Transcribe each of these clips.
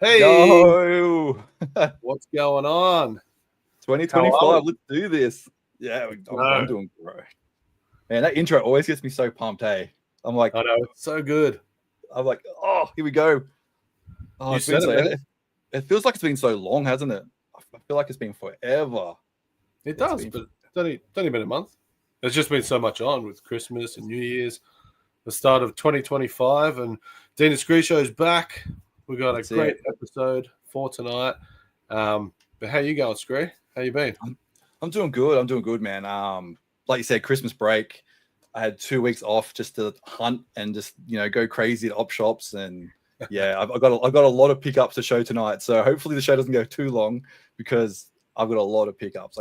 Hey, Yo, what's going on? 2025. Let's do this. Yeah, I'm doing great. Man, that intro always gets me so pumped. Hey, I'm like, I know, it's so good. I'm like, oh, here we go. Oh, You it's been said it, man. it feels like it's been so long, hasn't it? I feel like it's been forever. It does, but it's only been a month. There's just been so much on with Christmas and New Year's, the start of 2025, and Dean and Skree show's back. We got a great episode for tonight. But how you going, Skree? How you been? I'm doing good. I'm doing good, man. Like you said, Christmas break. I had 2 weeks off just to hunt and just go crazy at op shops, and yeah, I've got a lot of pickups to show tonight. So hopefully the show doesn't go too long because I've got a lot of pickups.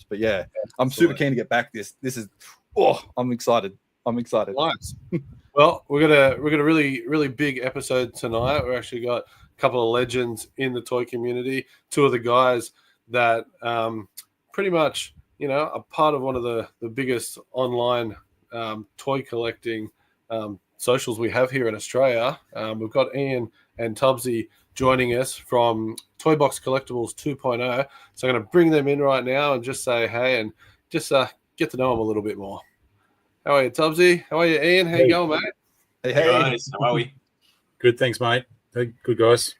But yeah, I'm super keen to get back. This is I'm excited. Nice. Well, we're gonna really big episode tonight. We've actually got a couple of legends in the toy community. Two of the guys that pretty much are part of one of the biggest online toy collecting socials we have here in Australia. We've got Ian and Tubbsy joining us from Toy Box Collectables 2.0. So I'm going to bring them in right now and just say hey and just get to know them a little bit more. How are you, Tubbsy? How are you, Ian? How you going, mate? Hey guys, how are we? Good, thanks, mate. Hey, good guys.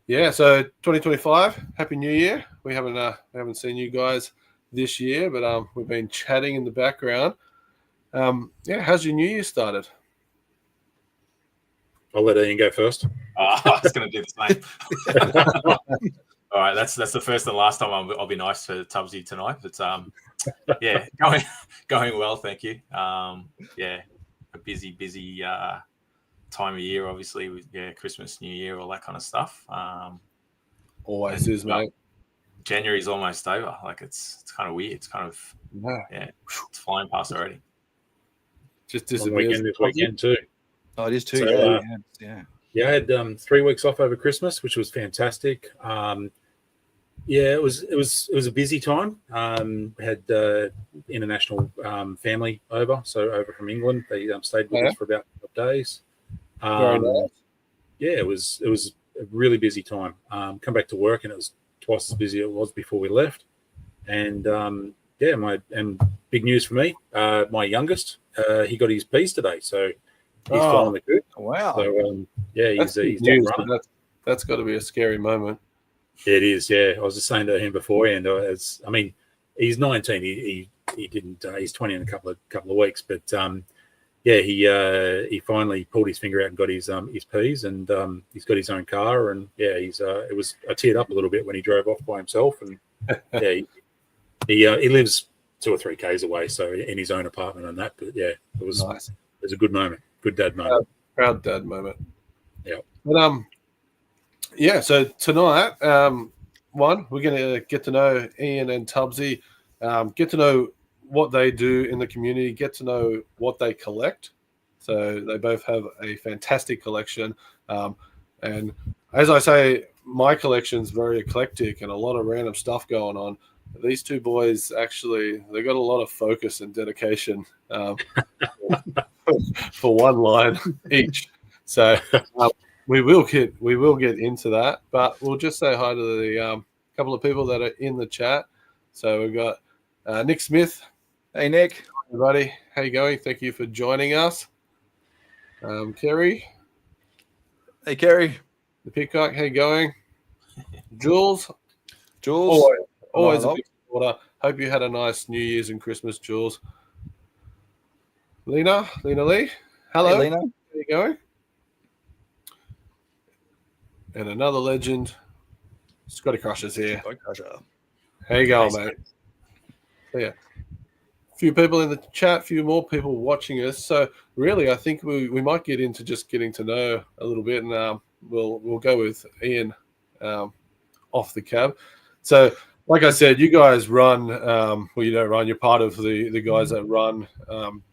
Yeah, so 2025, Happy New Year. We haven't seen you guys this year, but we've been chatting in the background. How's your New Year started? I'll let Ian go first. I was going to do the same. All right, that's the first and last time I'll be nice to Tubbsy tonight. But yeah, going well, thank you. Yeah, a busy time of year, obviously, with Christmas, New Year, all that kind of stuff. Always is, mate. January's almost over. Like it's kind of weird. It's kind of it's flying past already. Just disappears. This weekend too. Oh, it is too. So, yeah. I had 3 weeks off over Christmas, which was fantastic. It was a busy time. We had international family over from England. They stayed with us for about 5 days. Very nice. Yeah, it was a really busy time. Come back to work and it was twice as busy as it was before we left. And big news for me. My youngest, he got his P's today, so he's flying the coop. Wow. So he's news, but that's got to be a scary moment. It is, yeah. I was just saying to him before, and he's 19. He didn't. He's 20 in a couple of weeks, but he finally pulled his finger out and got his P's, and he's got his own car, and I teared up a little bit when he drove off by himself, and he lives 2 or 3 k's away, so in his own apartment and that. But yeah, it was nice. It was a good moment, good dad moment, proud dad moment. Yeah, but so tonight, we're going to get to know Ian and Tubbsy, get to know what they do in the community, get to know what they collect. So they both have a fantastic collection. And as I say, my collection's very eclectic and a lot of random stuff going on. These two boys, actually, they got a lot of focus and dedication for one line each. So we will get into that, but we'll just say hi to the couple of people that are in the chat. So we've got Nick Smith. Hey, Nick. Hi, everybody. How you going? Thank you for joining us. Kerry. Hey, Kerry. The Peacock. How you going? Jules. Always a big supporter. Hope you had a nice New Year's and Christmas, Jules. Lena Lee. Hello. Hey, Lena. How you going? And another legend, Scotty Crusher's here. Scotty Crusher. How you going, mate? So, yeah. A few people in the chat, a few more people watching us. So really, I think we might get into just getting to know a little bit, and we'll go with Ian off the cab. So, like I said, you guys run. You don't run. You're part of the guys that run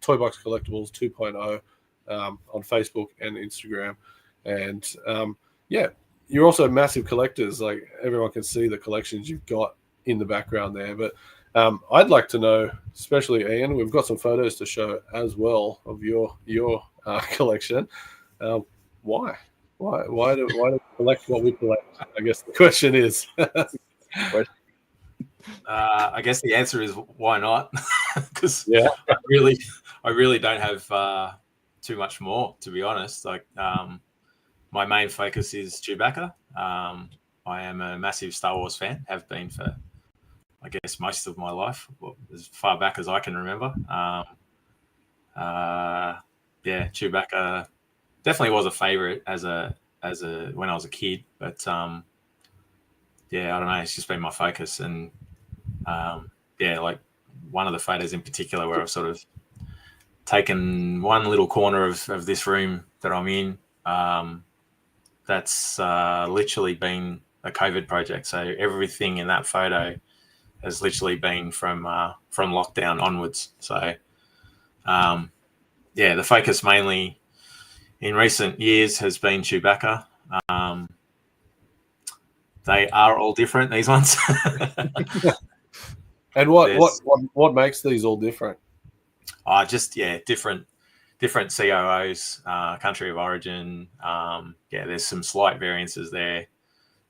Toy Box Collectables 2.0 on Facebook and Instagram, and you're also massive collectors. Like everyone can see the collections you've got in the background there. But I'd like to know, especially Ian, we've got some photos to show as well of your collection. Why? Why do we collect what we collect? I guess the question is. I guess the answer is why not? Because Yeah. I really don't have too much more, to be honest. Like my main focus is Chewbacca. I am a massive Star Wars fan, have been for I guess most of my life, as far back as I can remember. Yeah, Chewbacca definitely was a favorite as a when I was a kid, but yeah, I don't know. It's just been my focus, and yeah, like one of the photos in particular where I've sort of taken one little corner of this room that I'm in. That's literally been a COVID project. So everything in that photo has literally been from lockdown onwards. So yeah, the focus mainly in recent years has been Chewbacca. They are all different, these ones. And what makes these all different? Just yeah, different COOs, country of origin. Yeah, there's some slight variances there.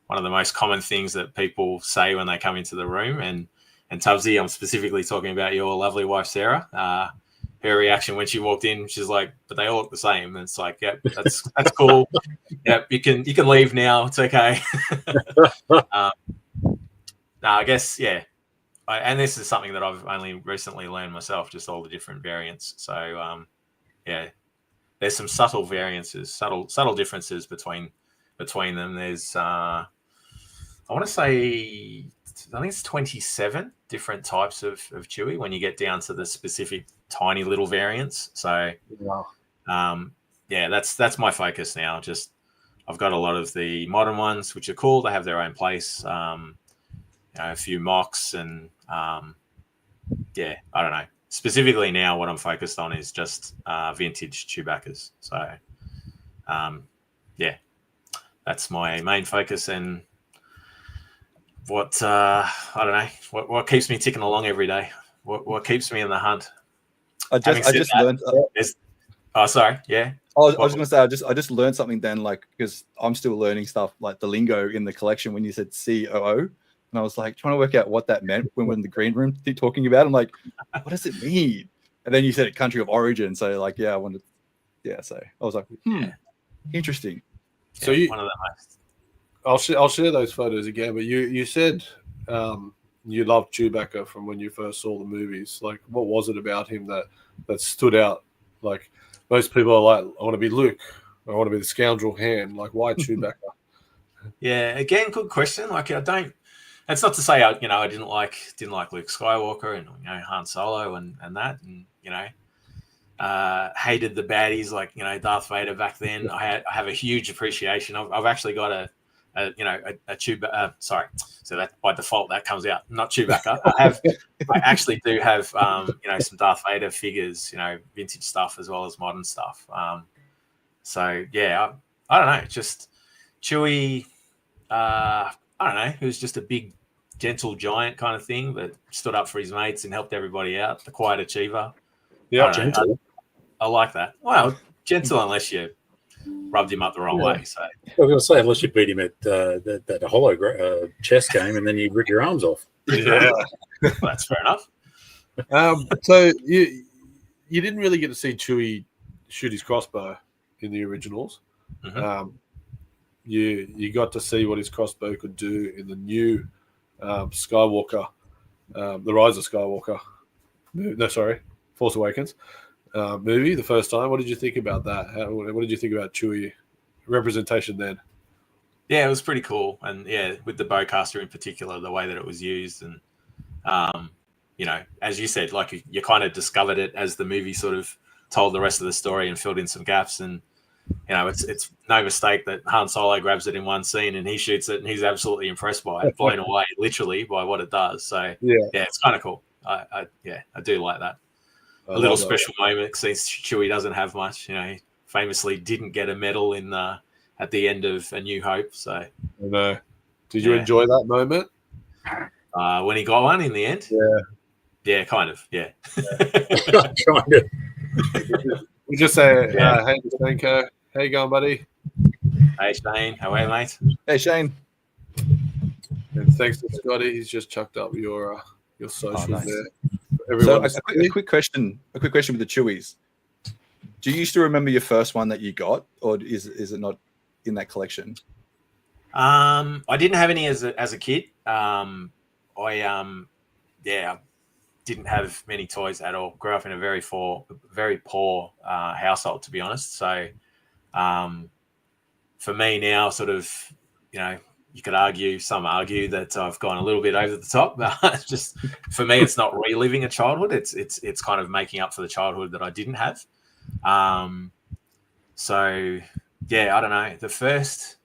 One of the most common things that people say when they come into the room, and Tubbsy, I'm specifically talking about your lovely wife Sarah. Her reaction when she walked in, she's like, "But they all look the same." And it's like, "Yep, that's cool. Yep, you can leave now. It's okay." No, I guess yeah. And this is something that I've only recently learned myself, just all the different variants. So yeah, there's some subtle variances, subtle differences between them. There's I want to say I think it's 27 different types of Chewy when you get down to the specific tiny little variants. So Wow. Yeah, that's my focus now. Just I've got a lot of the modern ones, which are cool. They have their own place. A few mocks and yeah, I don't know. Specifically now, what I'm focused on is just vintage Chewbaccas. So yeah, that's my main focus. And what I don't know, what keeps me ticking along every day. What keeps me in the hunt. I just learned. Oh, sorry. Yeah. I was going to say, I just learned something then, like, because I'm still learning stuff like the lingo in the collection when you said COO. And I was like trying to work out what that meant when we're in the green room talking about it. I'm like, what does it mean? And then you said country of origin. So like, yeah, I wanted, yeah. So I was like, interesting. So yeah, one of the most. I'll share those photos again. But you said you loved Chewbacca from when you first saw the movies. Like, what was it about him that stood out? Like, most people are like, I want to be Luke. I want to be the scoundrel Han. Like, why Chewbacca? Yeah, again, good question. Like, I don't. It's not to say I didn't like Luke Skywalker and Han Solo and that, and hated the baddies like Darth Vader back then. I have a huge appreciation. I've actually got a Chewbacca. Sorry, so that by default that comes out not Chewbacca. I actually do have some Darth Vader figures, vintage stuff as well as modern stuff. So yeah, I don't know, just Chewie. I don't know. He was just a big, gentle giant kind of thing that stood up for his mates and helped everybody out. The quiet achiever. Yeah, gentle. I like that. Well, gentle unless you rubbed him up the wrong way. So I was going to say, unless you beat him at that hollow chess game and then you rip your arms off. Yeah. Well, that's fair enough. So you didn't really get to see Chewie shoot his crossbow in the originals. Mm-hmm. You got to see what his crossbow could do in the new Skywalker, the Rise of Skywalker. No, sorry, Force Awakens movie. The first time. What did you think about that? What did you think about Chewie representation then? Yeah, it was pretty cool, and yeah, with the bowcaster in particular, the way that it was used, and as you said, like you kind of discovered it as the movie sort of told the rest of the story and filled in some gaps. And it's no mistake that Han Solo grabs it in one scene and he shoots it and he's absolutely impressed by it, blown away literally by what it does. So yeah, it's kind of cool. I do like that. A little special moment since Chewie doesn't have much. He famously didn't get a medal in at the end of A New Hope. So I know. Did you enjoy that moment? When he got one in the end? Yeah, kind of. Yeah. Kind of. We just say, hey, Stanko, how you going, buddy? Hey Shane, how are you, mate? Hey, Shane. And thanks to Scotty, he's just chucked up your socials nice. there. So Everyone, a quick question with the Chewies. Do you still remember your first one that you got, or is it not in that collection? I didn't have any as a kid. I didn't have many toys at all. Grew up in a very poor household, to be honest. So for me now, sort of, you could argue, some argue that I've gone a little bit over the top, but it's just, for me, it's not reliving a childhood. It's kind of making up for the childhood that I didn't have. So yeah, I don't know. The first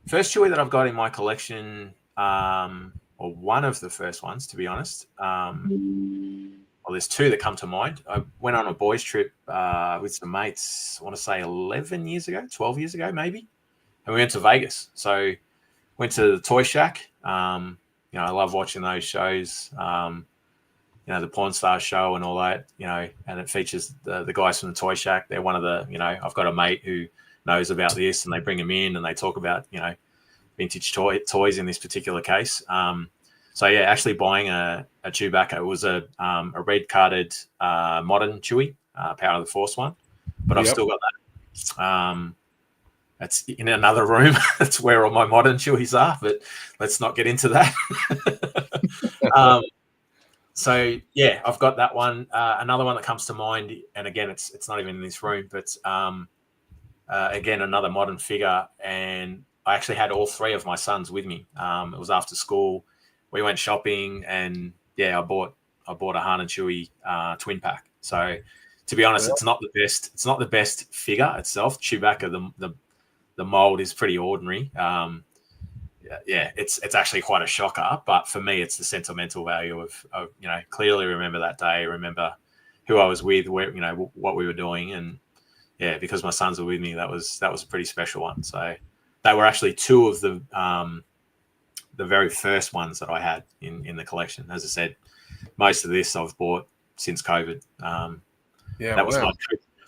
Chewie that I've got in my collection, or one of the first ones, to be honest. Well, there's two that come to mind. I went on a boys' trip with some mates, I want to say 11 years ago, 12 years ago, maybe. And we went to Vegas. So went to the Toy Shack. I love watching those shows. The Porn Star show and all that, and it features the guys from the Toy Shack. They're one of the, I've got a mate who knows about this, and they bring them in and they talk about, vintage toys in this particular case. So yeah, actually buying a Chewbacca was a red carded modern Chewie, Power of the Force one, but I've still got that. That's in another room. That's where all my modern Chewies are, but let's not get into that. So yeah, I've got that one. Another one that comes to mind, and again, it's not even in this room, but again, another modern figure, and I actually had all three of my sons with me. It was after school. We went shopping, and yeah, I bought a Han and Chewie twin pack. So to be honest, it's not the best. It's not the best figure itself. Chewbacca, the mold is pretty ordinary. It's actually quite a shocker. But for me, it's the sentimental value of clearly remember that day, remember who I was with, where what we were doing, and yeah, because my sons were with me, that was a pretty special one. So they were actually two of the very first ones that I had in the collection. As I said, most of this I've bought since COVID. That was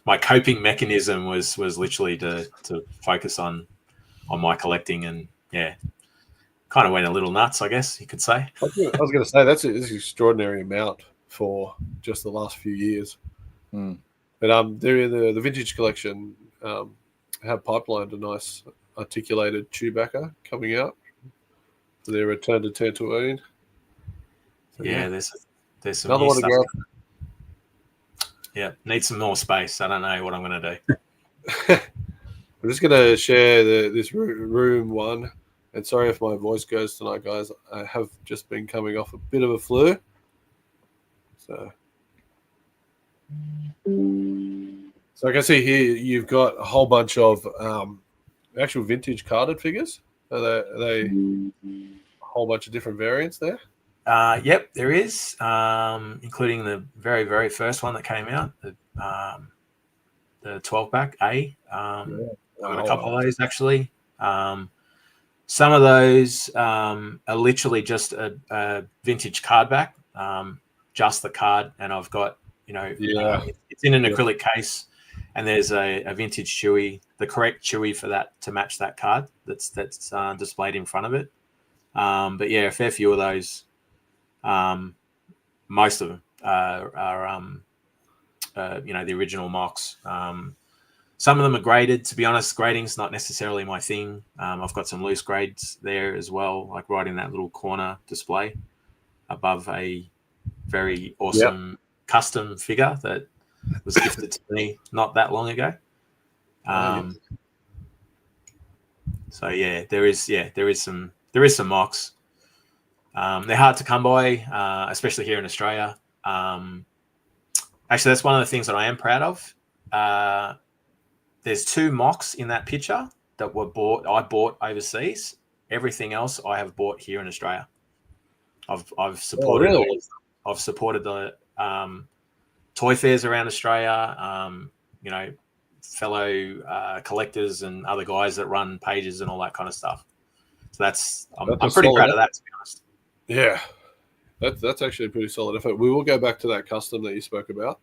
my coping mechanism was literally to focus on my collecting, and yeah, kind of went a little nuts, I guess you could say. I was going to say that's an extraordinary amount for just the last few years. Mm. But the vintage collection have pipelined a nice articulated Chewbacca coming out for their return to Tatooine. So, yeah, there's some another new one to stuff. go. Yeah, need some more space. I don't know what I'm going to do. I'm just going to share this room one. And sorry if my voice goes tonight, guys. I have just been coming off a bit of a flu. So I can see here you've got a whole bunch of actual vintage carded figures. Are they a whole bunch of different variants there? Yep, there is, including the very, very first one that came out, the 12-pack A. I've got a couple of those, actually. Some of those are literally just a vintage card back, just the card, and I've got, it's in an acrylic case, and there's a vintage Chewie, the correct Chewie for that to match that card that's displayed in front of it. But yeah, a fair few of those. Most of them are the original mocks. Some of them are graded. To be honest, grading's not necessarily my thing. I've got some loose grades there as well, like right in that little corner display above a very awesome custom figure that was gifted to me not that long ago. So yeah, there is some mocks. They're hard to come by, especially here in Australia. Actually, that's one of the things that I am proud of. There's two mocks in that picture that I bought overseas. Everything else I have bought here in Australia. I've supported I've supported the toy fairs around Australia. Fellow collectors and other guys that run pages and all that kind of stuff. So I'm pretty proud of that, to be honest. Yeah, that's actually a pretty solid effort. We will go back to that custom that you spoke about,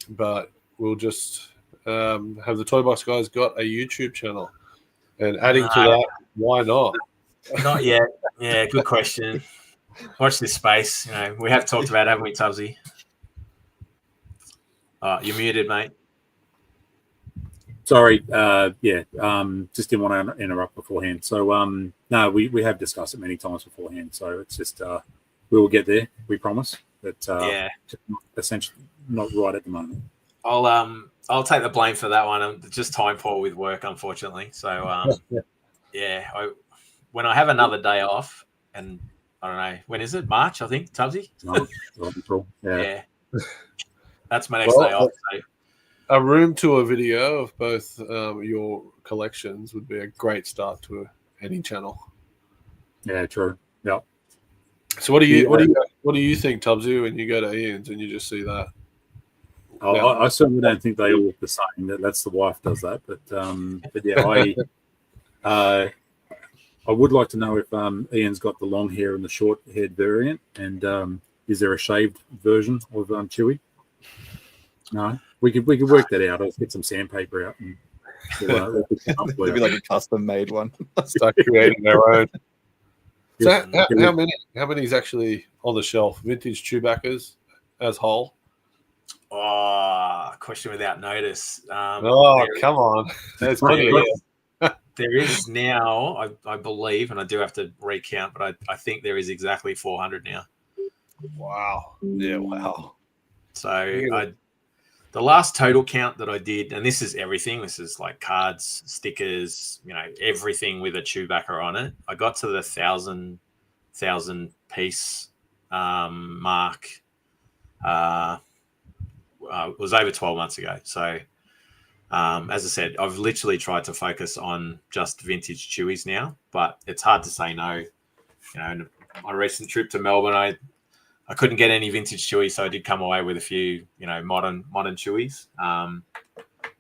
but we'll just have the Toy Box guys got a YouTube channel. And adding to that, why not? Not yet. Yeah, good question. Watch this space. We have talked about it, haven't we, Tubbsy? You're muted, mate. Sorry. Just didn't want to interrupt beforehand. So, no, we have discussed it many times beforehand. So it's just we will get there. We promise. But essentially not right at the moment. I'll take the blame for that one. I'm just time poor with work, unfortunately. So when I have another day off, and I don't know, when is it? March, I think, Tubbsy? Yeah. That's my next day off. So. A room tour video of both your collections would be a great start to any channel. Yeah, true. Yeah. So what do you think, Tubbsy, when you go to Ian's and you just see that? I certainly don't think they all look the same. That's the wife does that, but yeah, I would like to know if Ian's got the long hair and the short haired variant, and is there a shaved version of Chewy? No, we could work that out. I'll get some sandpaper out and it'll be like a custom made one. Start creating their own. So how many is actually on the shelf? Vintage Chewbaccas as whole? Oh, question without notice. Come on. There's plenty. There is now, I believe, and I do have to recount, but I think there is exactly 400 now. Wow. Yeah, wow. So the last total count that I did, and this is everything. This is like cards, stickers, everything with a Chewbacca on it. I got to the 1,000 piece mark. It was over 12 months ago. So, as I said, I've literally tried to focus on just vintage Chewies now, but it's hard to say no. On my recent trip to Melbourne, I couldn't get any vintage Chewies, so I did come away with a few, modern Chewies.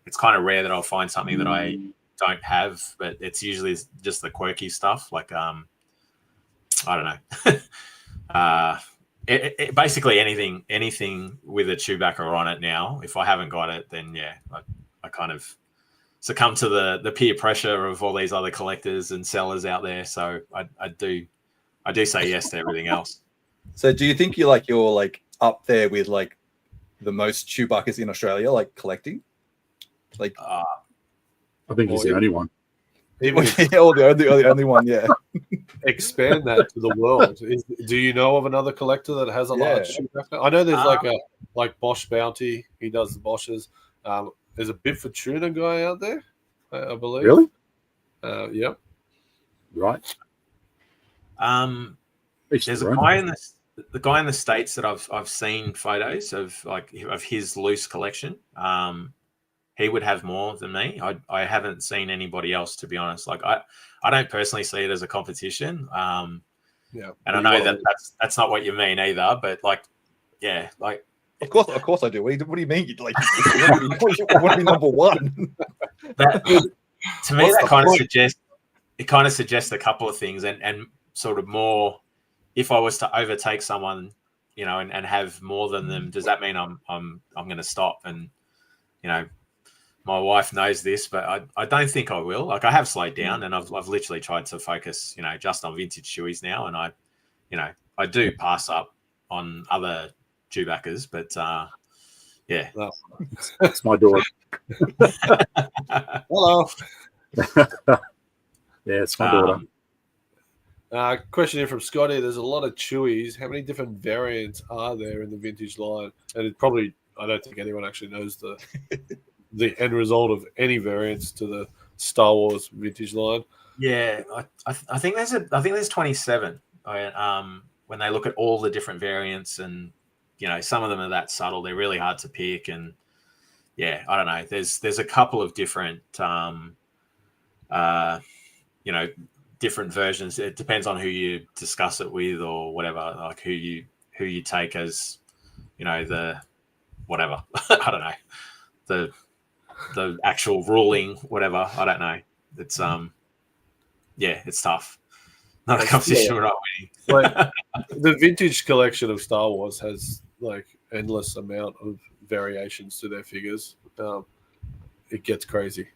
It's kind of rare that I'll find something that I don't have, but it's usually just the quirky stuff. Like, I don't know. Basically anything with a Chewbacca on it now. If I haven't got it, then I kind of succumb to the peer pressure of all these other collectors and sellers out there. So I do say yes to everything else. So do you think you're up there with like the most Chewbaccas in Australia, like collecting? Like, I think he's the only one. the only one, yeah. Expand that to the world. Do you know of another collector that has a large Chewbacca? I know there's like Bosch Bounty. He does the Bosches. There's a Bigfoot Tuna guy out there, I believe. Really? Yep. Right. There's a guy in the States that I've seen photos of his loose collection. He would have more than me. I haven't seen anybody else, to be honest. Like I don't personally see it as a competition. And I know that's not what you mean either. But of course I do. What do you mean? Like, you want to be number one? To me, that kind of suggests a couple of things, and sort of more. If I was to overtake someone, and have more than them, does that mean I'm going to stop? And my wife knows this, but I don't think I will. Like I have slowed down, and I've literally tried to focus, just on vintage Chewies now, and I do pass up on other Chewbaccas, but yeah, that's my daughter. Hello. Yeah, it's my daughter. Question here from Scotty. There's a lot of Chewies. How many different variants are there in the vintage line? And I don't think anyone actually knows the end result of any variants to the Star Wars vintage line. Yeah, I think there's 27. When they look at all the different variants, and some of them are that subtle, they're really hard to pick. And yeah, I don't know. There's a couple of different different versions. It depends on who you discuss it with or whatever, like who you take as, the whatever. I don't know. The actual ruling, whatever. I don't know. It's it's tough. Not a competition we're not winning. Like, the vintage collection of Star Wars has like endless amount of variations to their figures. It gets crazy.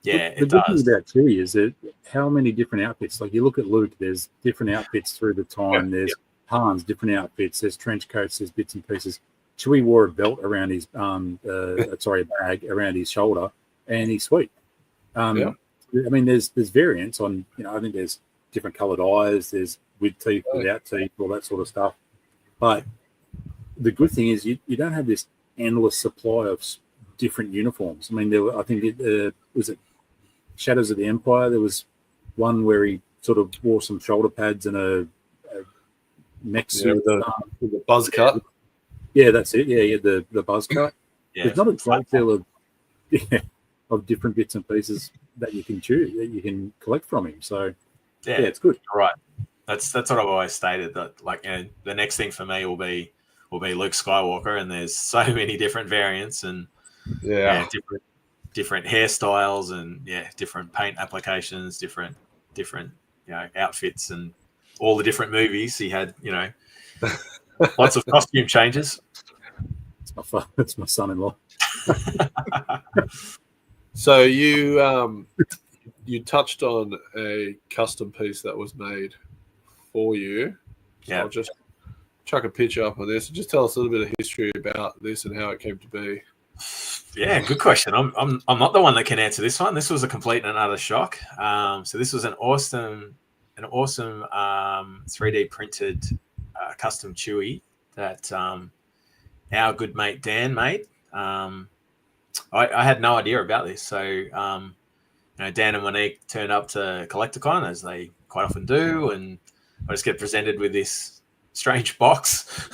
Yeah, The it good thing does. about Chewie is that how many different outfits. Like you look at Luke, there's different outfits through the time. There's Han's different outfits. There's trench coats. There's bits and pieces. Chewie wore a belt around his a bag around his shoulder, and he's sweet. I mean, there's variants on. I think there's different coloured eyes. There's with teeth, without teeth, all that sort of stuff. But the good thing is you don't have this endless supply of different uniforms. I mean, I think it was it Shadows of the Empire. There was one where he sort of wore some shoulder pads and a mech suit with the buzz cut. Yeah, that's it. Yeah, the buzz cut. There's not a great deal of different bits and pieces that you can choose, that you can collect from him. So yeah it's good. Right. That's what I've always stated, that the next thing for me will be Luke Skywalker, and there's so many different variants and different hairstyles and different paint applications, different outfits, and all the different movies he had. Lots of costume changes. It's my son-in-law. So you touched on a custom piece that was made for you. So I'll just chuck a picture up on this and just tell us a little bit of history about this and how it came to be. Yeah, good question. I'm not the one that can answer this one. This was a complete and utter shock. So this was an awesome 3D printed custom Chewie that our good mate Dan made. I had no idea about this. So Dan and Monique turned up to Collecticon, as they quite often do, and I just get presented with this strange box,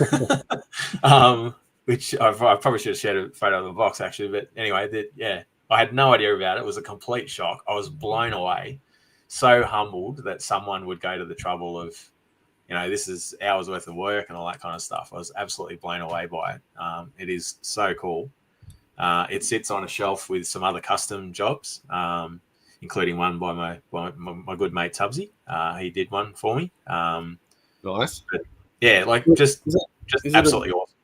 which I probably should have shared a photo of the box actually. But anyway, I had no idea about it. It was a complete shock. I was blown away, so humbled that someone would go to the trouble of, this is hours worth of work and all that kind of stuff. I was absolutely blown away by it. It is so cool. It sits on a shelf with some other custom jobs, including one by my good mate Tubbsy. He did one for me. Nice. But just absolutely awesome.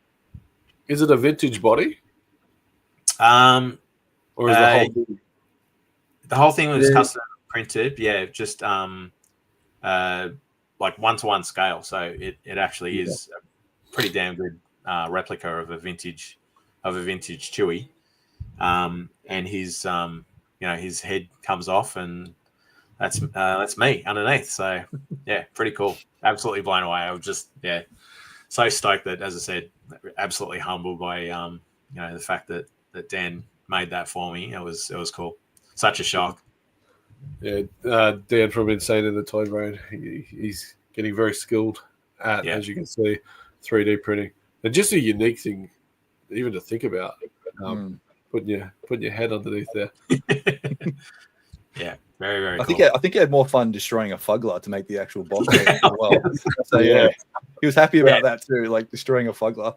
Is it a vintage body? Or is the whole thing was custom printed? Yeah, just like 1-to-1 scale. So it actually is a pretty damn good replica of a vintage Chewie. And his his head comes off, and that's me underneath. So yeah, pretty cool. Absolutely blown away. I was just so stoked that, as I said, absolutely humbled by the fact that Dan made that for me. It was cool. Such a shock. Yeah, Dan from Insane in the Toy Brain, he's getting very skilled at, as you can see, 3D printing. And just a unique thing, even to think about, putting your head underneath there. Yeah, very, very cool. I think he had more fun destroying a Fuggler to make the actual box as well. So he was happy about that too, like destroying a Fuggler.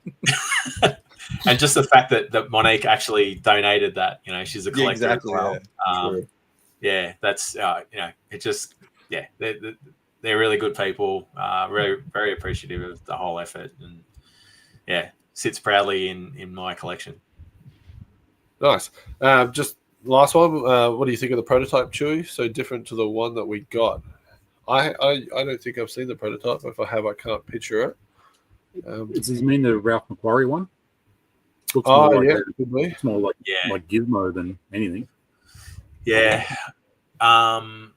And just the fact that Monique actually donated that, she's a collector as well. That's it just they're really good people, very, very appreciative of the whole effort, and sits proudly in my collection. Nice. Just last one. What do you think of the prototype Chewie? So different to the one that we got. I don't think I've seen the prototype. If I have, I can't picture it. Does this mean the Ralph McQuarrie one? Looks more it's more like Gizmo than anything. Yeah. So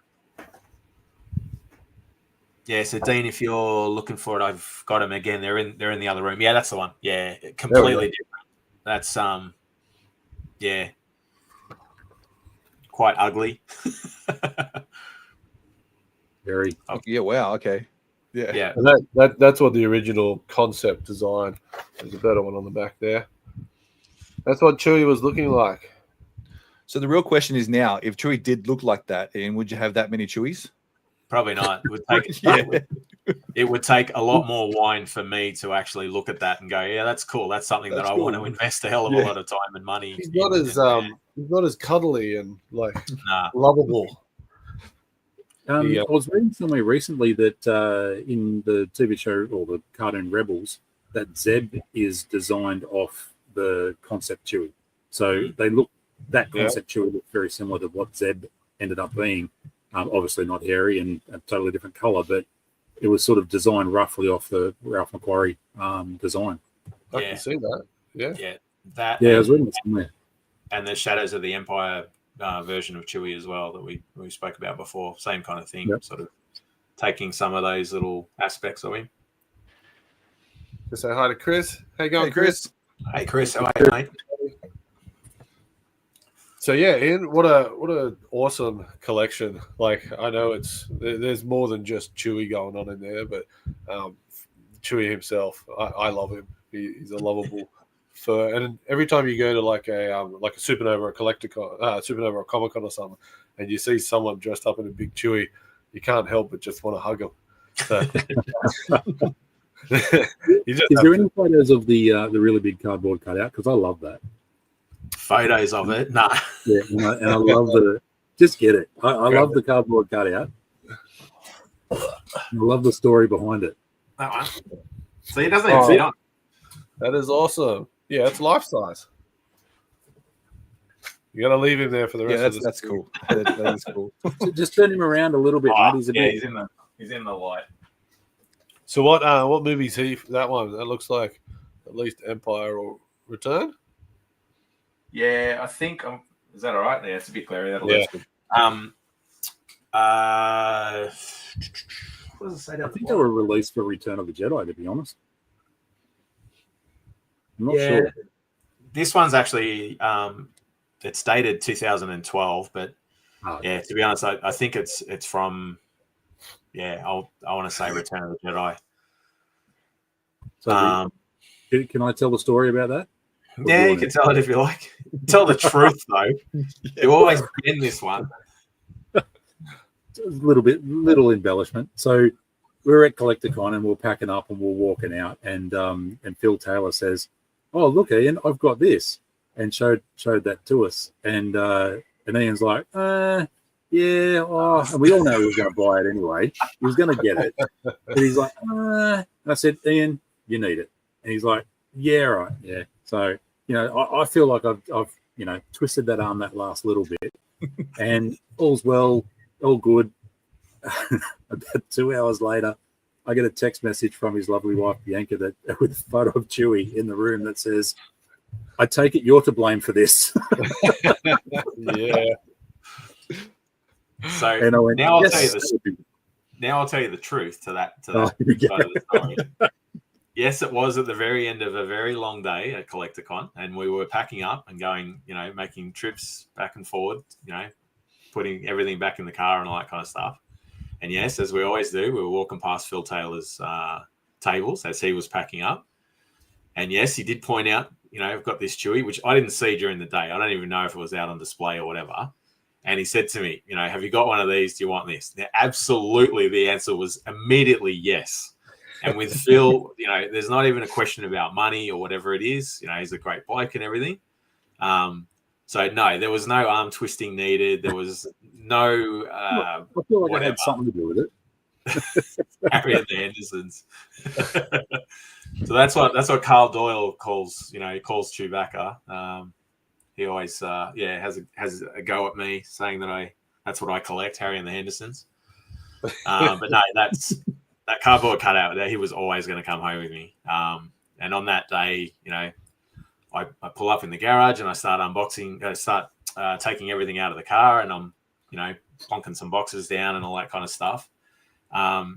Dean, if you're looking for it, I've got them again. They're in the other room. Yeah, that's the one. Yeah, completely different. That's quite ugly. Very. Yeah. Wow. Okay. Yeah. And that's what the original concept design. There's a better one on the back there. That's what Chewie was looking like. So the real question is now, if Chewie did look like that, Ian, would you have that many Chewies? Probably not. It would take it would take a lot more wine for me to actually look at that and go, yeah, that's cool. That's something that I want to invest a hell of a lot of time and money. He's not as cuddly and lovable. I was reading somewhere recently that in the TV show or the cartoon Rebels, that Zeb is designed off the concept Chewie. So they look that concept Chewie looked very similar to what Zeb ended up being. Obviously not hairy and a totally different color, but it was sort of designed roughly off the Ralph McQuarrie design. I can see that. Yeah. That. Yeah, I was reading it somewhere. And the Shadows of the Empire version of Chewie as well that we spoke about before. Same kind of thing, sort of taking some of those little aspects of him. Just say hi to Chris. How you going, Chris? Hey, Chris. How are you, mate? So yeah, Ian, what a awesome collection. Like, I know there's more than just Chewie going on in there, but Chewie himself, I love him. He's a lovable fur. And every time you go to like a Supernova or Supernova or Comic-Con or something, and you see someone dressed up in a big Chewie, you can't help but just want to hug him. So, is there any photos of the really big cardboard cutout? Because I love that. Photos of it? Nah. Yeah, and I love just get it. I love the cardboard cutout. I love the story behind it. That one. See, it doesn't even fit on. That is awesome. Yeah, it's life size. You got to leave him there for the rest of the. That's cool. That is cool. Just turn him around a little bit. He's in the light. So what movie is he? That one that looks like at least Empire or Return. Yeah, I think. Is that all right? Yeah, it's a bit clearer. That'll Yeah. What does it say down I think they were released for Return of the Jedi, to be honest. I'm not sure. This one's actually it's dated 2012, but to be honest, I think it's from I want to say Return of the Jedi. So can I tell the story about that? Yeah, you can tell it if you like. Tell the truth though. You always been this one. A little embellishment. So we were at Collecticon and we were packing up and we were walking out, and Phil Taylor says, "Oh, look, Ian, I've got this," and showed that to us. And Ian's like, and we all know he was going to buy it anyway. He was going to get it. But he's like, and I said, "Ian, you need it." And he's like, "Yeah, right, yeah." So, I feel like I've twisted that arm that last little bit, and all's well, all good. About 2 hours later, I get a text message from his lovely wife Bianca with a photo of Chewie in the room that says, "I take it you're to blame for this." Yeah. So and I went, now yes. I'll tell you the truth to that side of the story. Yes, it was at the very end of a very long day at Collecticon, and we were packing up and going, making trips back and forward, putting everything back in the car and all that kind of stuff. And yes, as we always do, we were walking past Phil Taylor's tables as he was packing up. And yes, he did point out, I've got this Chewie, which I didn't see during the day. I don't even know if it was out on display or whatever. And he said to me, have you got one of these? Do you want this? Now, absolutely, the answer was immediately yes. And with Phil, there's not even a question about money or whatever it is. He's a great bloke and everything. So no, there was no arm twisting needed. There was no. I feel like I had something to do with it. Harry and the Hendersons. So that's what Carl Doyle calls. He calls Chewbacca. He always has a go at me, saying that's what I collect, Harry and the Hendersons. But no, that cardboard cutout there. He was always going to come home with me. And on that day, I pull up in the garage and I start taking everything out of the car, and I'm, plonking some boxes down and all that kind of stuff. My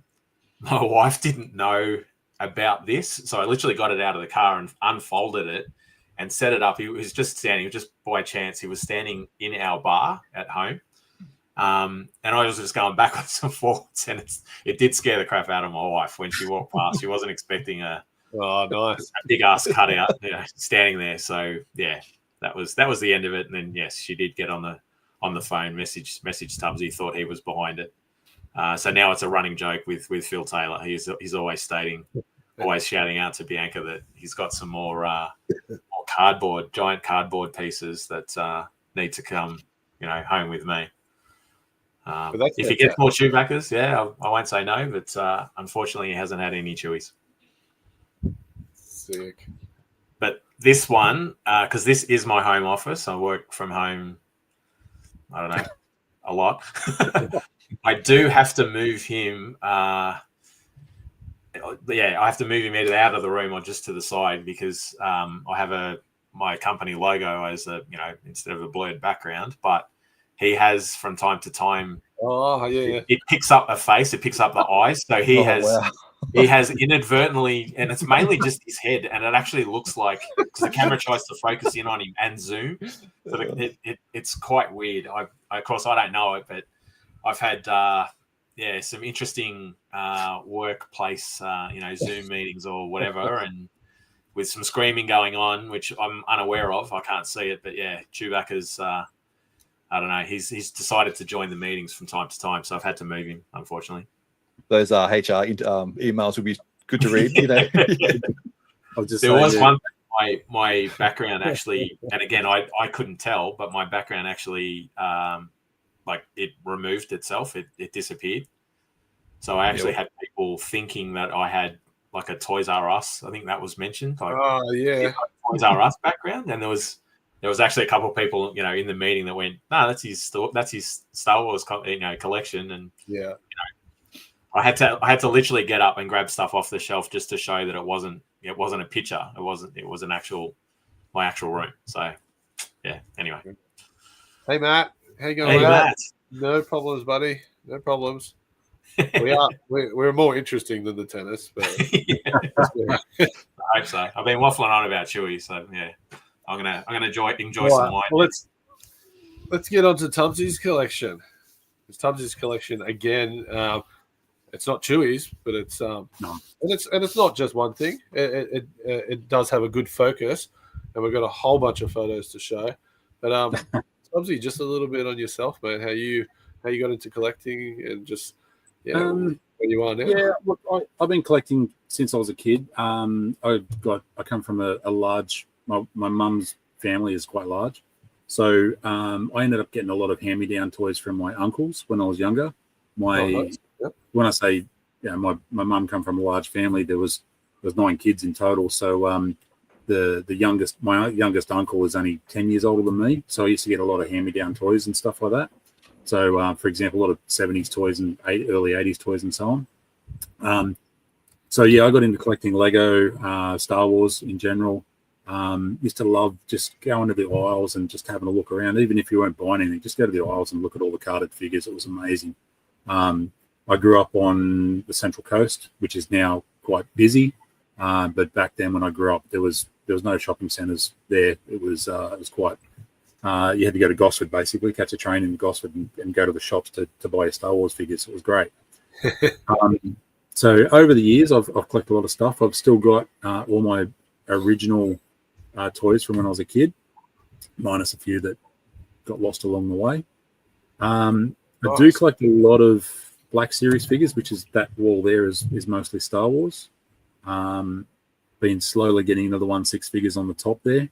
wife didn't know about this, so I literally got it out of the car and unfolded it and set it up. He was just by chance, he was standing in our bar at home. And I was just going backwards and forwards, and it did scare the crap out of my wife when she walked past. She wasn't expecting a big ass cutout, standing there. So yeah, that was the end of it. And then yes, she did get on the phone, message Tubbsy, thought he was behind it. So now it's a running joke with Phil Taylor. He's always shouting out to Bianca that he's got some more giant cardboard pieces that need to come, home with me. If he gets more Chewbaccas, I won't say no, but unfortunately he hasn't had any Chewies. Sick. But this one, because this is my home office. I work from home, I don't know, a lot. I do have to move him. I have to move him either out of the room or just to the side because I have my company logo as instead of a blurred background. But he has from time to time. Oh yeah. It picks up a face. It picks up the eyes. So he has inadvertently, and it's mainly just his head, and it actually looks like because the camera tries to focus in on him and zoom. So it's quite weird. Of course I don't know it, but I've had some interesting workplace Zoom meetings or whatever, and with some screaming going on, which I'm unaware of. I can't see it, but yeah, Chewbacca's. I don't know. He's decided to join the meetings from time to time, so I've had to move him, unfortunately. Those HR emails would be good to read. There was one thing, my background actually, and again, I couldn't tell, but my background actually, it removed itself. It disappeared. So I actually had people thinking that I had like a Toys R Us. I think that was mentioned. Toys R Us background, and there was actually a couple of people, in the meeting that went, "No, that's his Star Wars, collection." And I had to literally get up and grab stuff off the shelf just to show that it wasn't a picture. It was my actual room. So yeah. Anyway. Hey Matt, how you going? Hey Matt. No problems, buddy. No problems. We're more interesting than the tennis, but I hope so. I've been waffling on about Chewy, so yeah. I'm gonna enjoy some wine. Well, let's get on to Tubbsy's collection. It's Tubbsy's collection again. It's not Chewy's, but it's and it's not just one thing. It does have a good focus, and we've got a whole bunch of photos to show. But Tubbsy, just a little bit on yourself, mate. How you got into collecting and just where you are now. Yeah, look, I've been collecting since I was a kid. I come from a large. My mum's family is quite large, so I ended up getting a lot of hand-me-down toys from my uncles when I was younger. When I say, my mum come from a large family, there was 9 kids in total. So my youngest uncle is only 10 years older than me, so I used to get a lot of hand-me-down toys and stuff like that. So, for example, a lot of 70s toys and early 80s toys and so on. So yeah, I got into collecting Lego, Star Wars in general. Used to love just going to the aisles and just having a look around. Even if you weren't buying anything, just go to the aisles and look at all the carded figures. It was amazing. I grew up on the Central Coast, which is now quite busy. But back then when I grew up, there was no shopping centres there. It was quite, you had to go to Gosford basically, catch a train in Gosford and go to the shops to buy your Star Wars figures. It was great. So over the years, I've collected a lot of stuff. I've still got all my original toys from when I was a kid, minus a few that got lost along the way. I do collect a lot of Black Series figures, which is that wall there is mostly Star Wars. Been slowly getting into the 1/6 figures on the top there.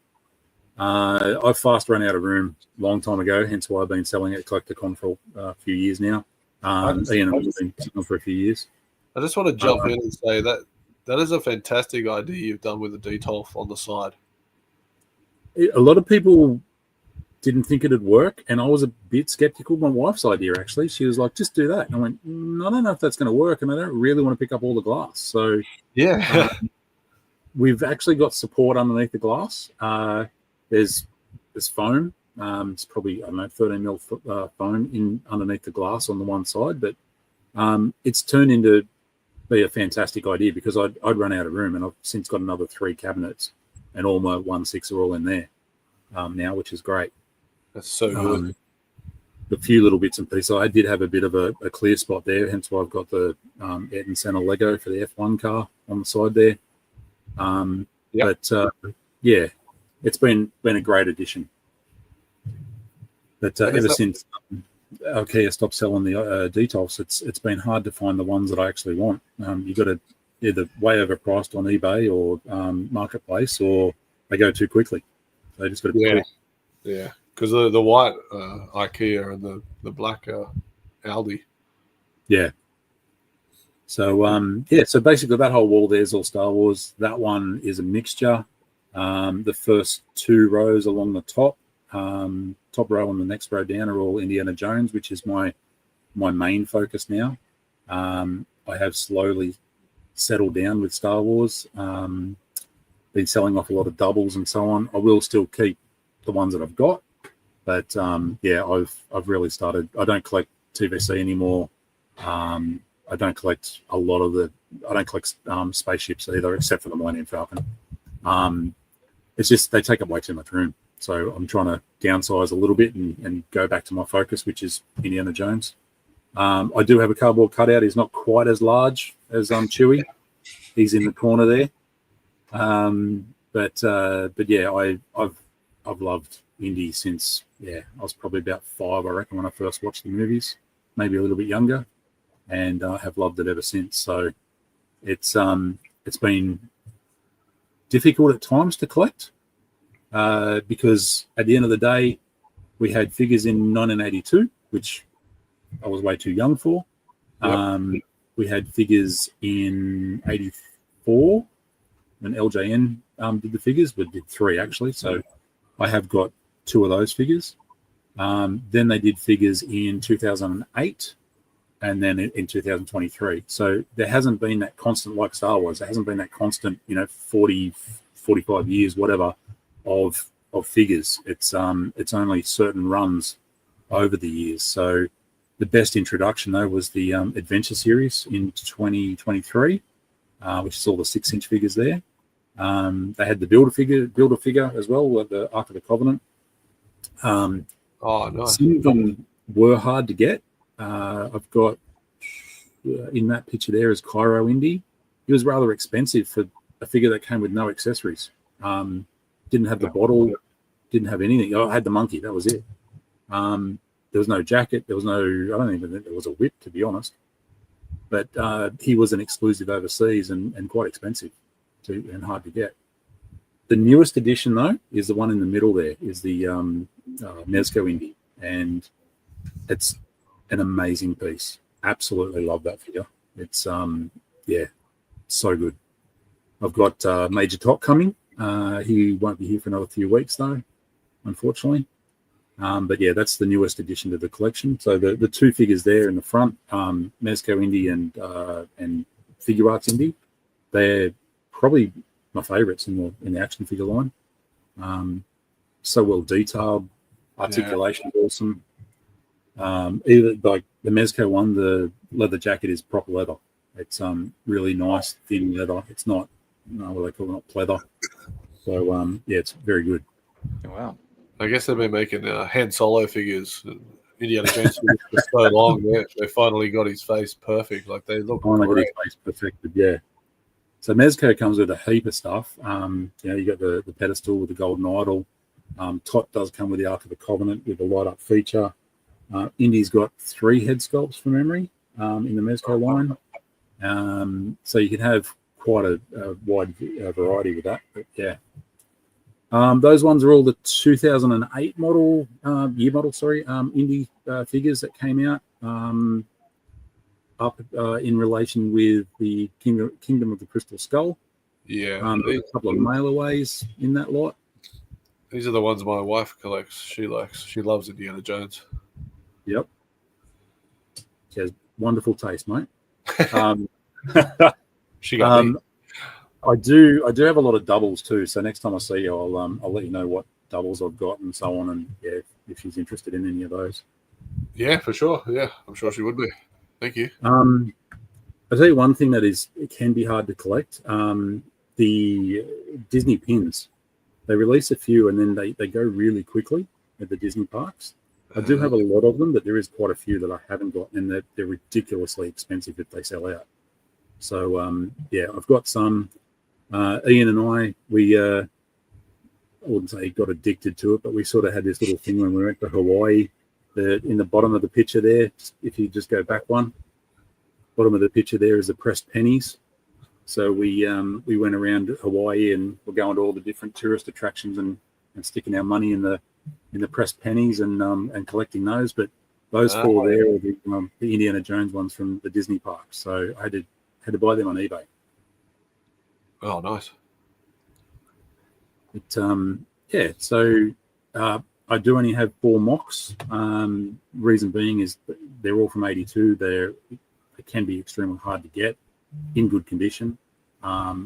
I fast ran out of room a long time ago, hence why I've been selling at Collecticon for a few years now. I've been selling for a few years. I just want to jump in and say that is a fantastic idea you've done with the detail on the side. A lot of people didn't think it'd work, and I was a bit skeptical. My wife's idea, actually, she was like, "Just do that." And I went, "I don't know if that's going to work, and I don't really want to pick up all the glass." So yeah, we've actually got support underneath the glass. There's foam. It's probably 13 mil foam in underneath the glass on the one side, but it's turned into be a fantastic idea because I'd run out of room, and I've since got another 3 cabinets, and all my 1/6 are all in there now, which is great. That's so good. A few little bits and pieces. I did have a bit of a clear spot there, hence why I've got the Ayrton Senna Lego for the F1 car on the side there. But yeah, it's been a great addition. But ever since IKEA stopped selling the details, it's been hard to find the ones that I actually want. You've got to either way overpriced on eBay or Marketplace, or they go too quickly. They just got to be quick. Yeah, because the white IKEA and the black Aldi. Yeah. So so basically that whole wall there's all Star Wars. That one is a mixture. The first 2 rows along the top row and the next row down are all Indiana Jones, which is my main focus now. I have slowly settled down with Star Wars. Been selling off a lot of doubles and so on. I will still keep the ones that I've got, but I've really started. I don't collect TVC anymore. I don't collect a lot of I don't collect spaceships either, except for the Millennium Falcon. It's just they take up way too much room. So I'm trying to downsize a little bit and go back to my focus, which is Indiana Jones. I do have a cardboard cutout. He's not quite as large as Chewie. He's in the corner there. But yeah, I've loved Indy since I was probably about 5, I reckon, when I first watched the movies, maybe a little bit younger, and I have loved it ever since. So it's been difficult at times to collect because at the end of the day, we had figures in 1982, which I was way too young for. Yep. We had figures in 84 when LJN did the figures. We did 3 actually, so I have got 2 of those figures. Then they did figures in 2008 and then in 2023. So there hasn't been that constant, like Star Wars, there hasn't been that constant, 40, 45 years, whatever, of figures. It's only certain runs over the years. So the best introduction, though, was the Adventure series in 2023, which is all the 6-inch figures there. They had the Builder figure as well, the Ark of the Covenant. Oh, nice. Some of them were hard to get. I've got in that picture there is Cairo Indy. It was rather expensive for a figure that came with no accessories. Didn't have the bottle, didn't have anything. I had the monkey, that was it. There was no jacket. There was no, I don't even think there was a whip, to be honest. But he was an exclusive overseas and quite expensive and hard to get. The newest edition, though, is the one in the middle there, is the Mezco Indy. And it's an amazing piece. Absolutely love that figure. It's, so good. I've got Major Top coming. He won't be here for another few weeks, though, unfortunately. But yeah, that's the newest addition to the collection. So the 2 figures there in the front, Mezco Indy and Figure Arts Indy, they're probably my favourites in the action figure line. So well detailed, articulation's awesome. Either like the Mezco one, the leather jacket is proper leather. It's really nice thin leather. It's not what they call it, not pleather. So it's very good. Wow. I guess they've been making Han Solo figures, Indiana Jones figures for so long. They finally got his face perfect. Like they look finally great. got his face perfected, yeah. So Mezco comes with a heap of stuff. You got the pedestal with the golden idol. Tot does come with the Ark of the Covenant with the light up feature. Indy's got 3 head sculpts from memory in the Mezco line. So you can have quite a wide variety with that. But yeah. Those ones are all the 2008 model, Indy figures that came out up in relation with the Kingdom of the Crystal Skull. Yeah. A couple of mailaways in that lot. These are the ones my wife collects. She loves Indiana Jones. Yep. She has wonderful taste, mate. She got me. I do have a lot of doubles too. So next time I see you, I'll let you know what doubles I've got and so on, and yeah, if she's interested in any of those. Yeah, for sure. Yeah, I'm sure she would be. Thank you. I'll tell you one thing it can be hard to collect. The Disney pins. They release a few and then they go really quickly at the Disney parks. I do have a lot of them, but there is quite a few that I haven't got, and they're ridiculously expensive if they sell out. So I've got some. Ian and I, I wouldn't say got addicted to it, but we sort of had this little thing when we went to Hawaii. In the bottom of the picture there, if you just go back one, bottom of the picture there is the pressed pennies. So we went around Hawaii and we're going to all the different tourist attractions and sticking our money in the pressed pennies and collecting those. But those 4 there are the Indiana Jones ones from the Disney parks. So I had to buy them on eBay. Oh, nice. yeah, so I do only have 4 mocks. Reason being is that they're all from 82. They can be extremely hard to get in good condition.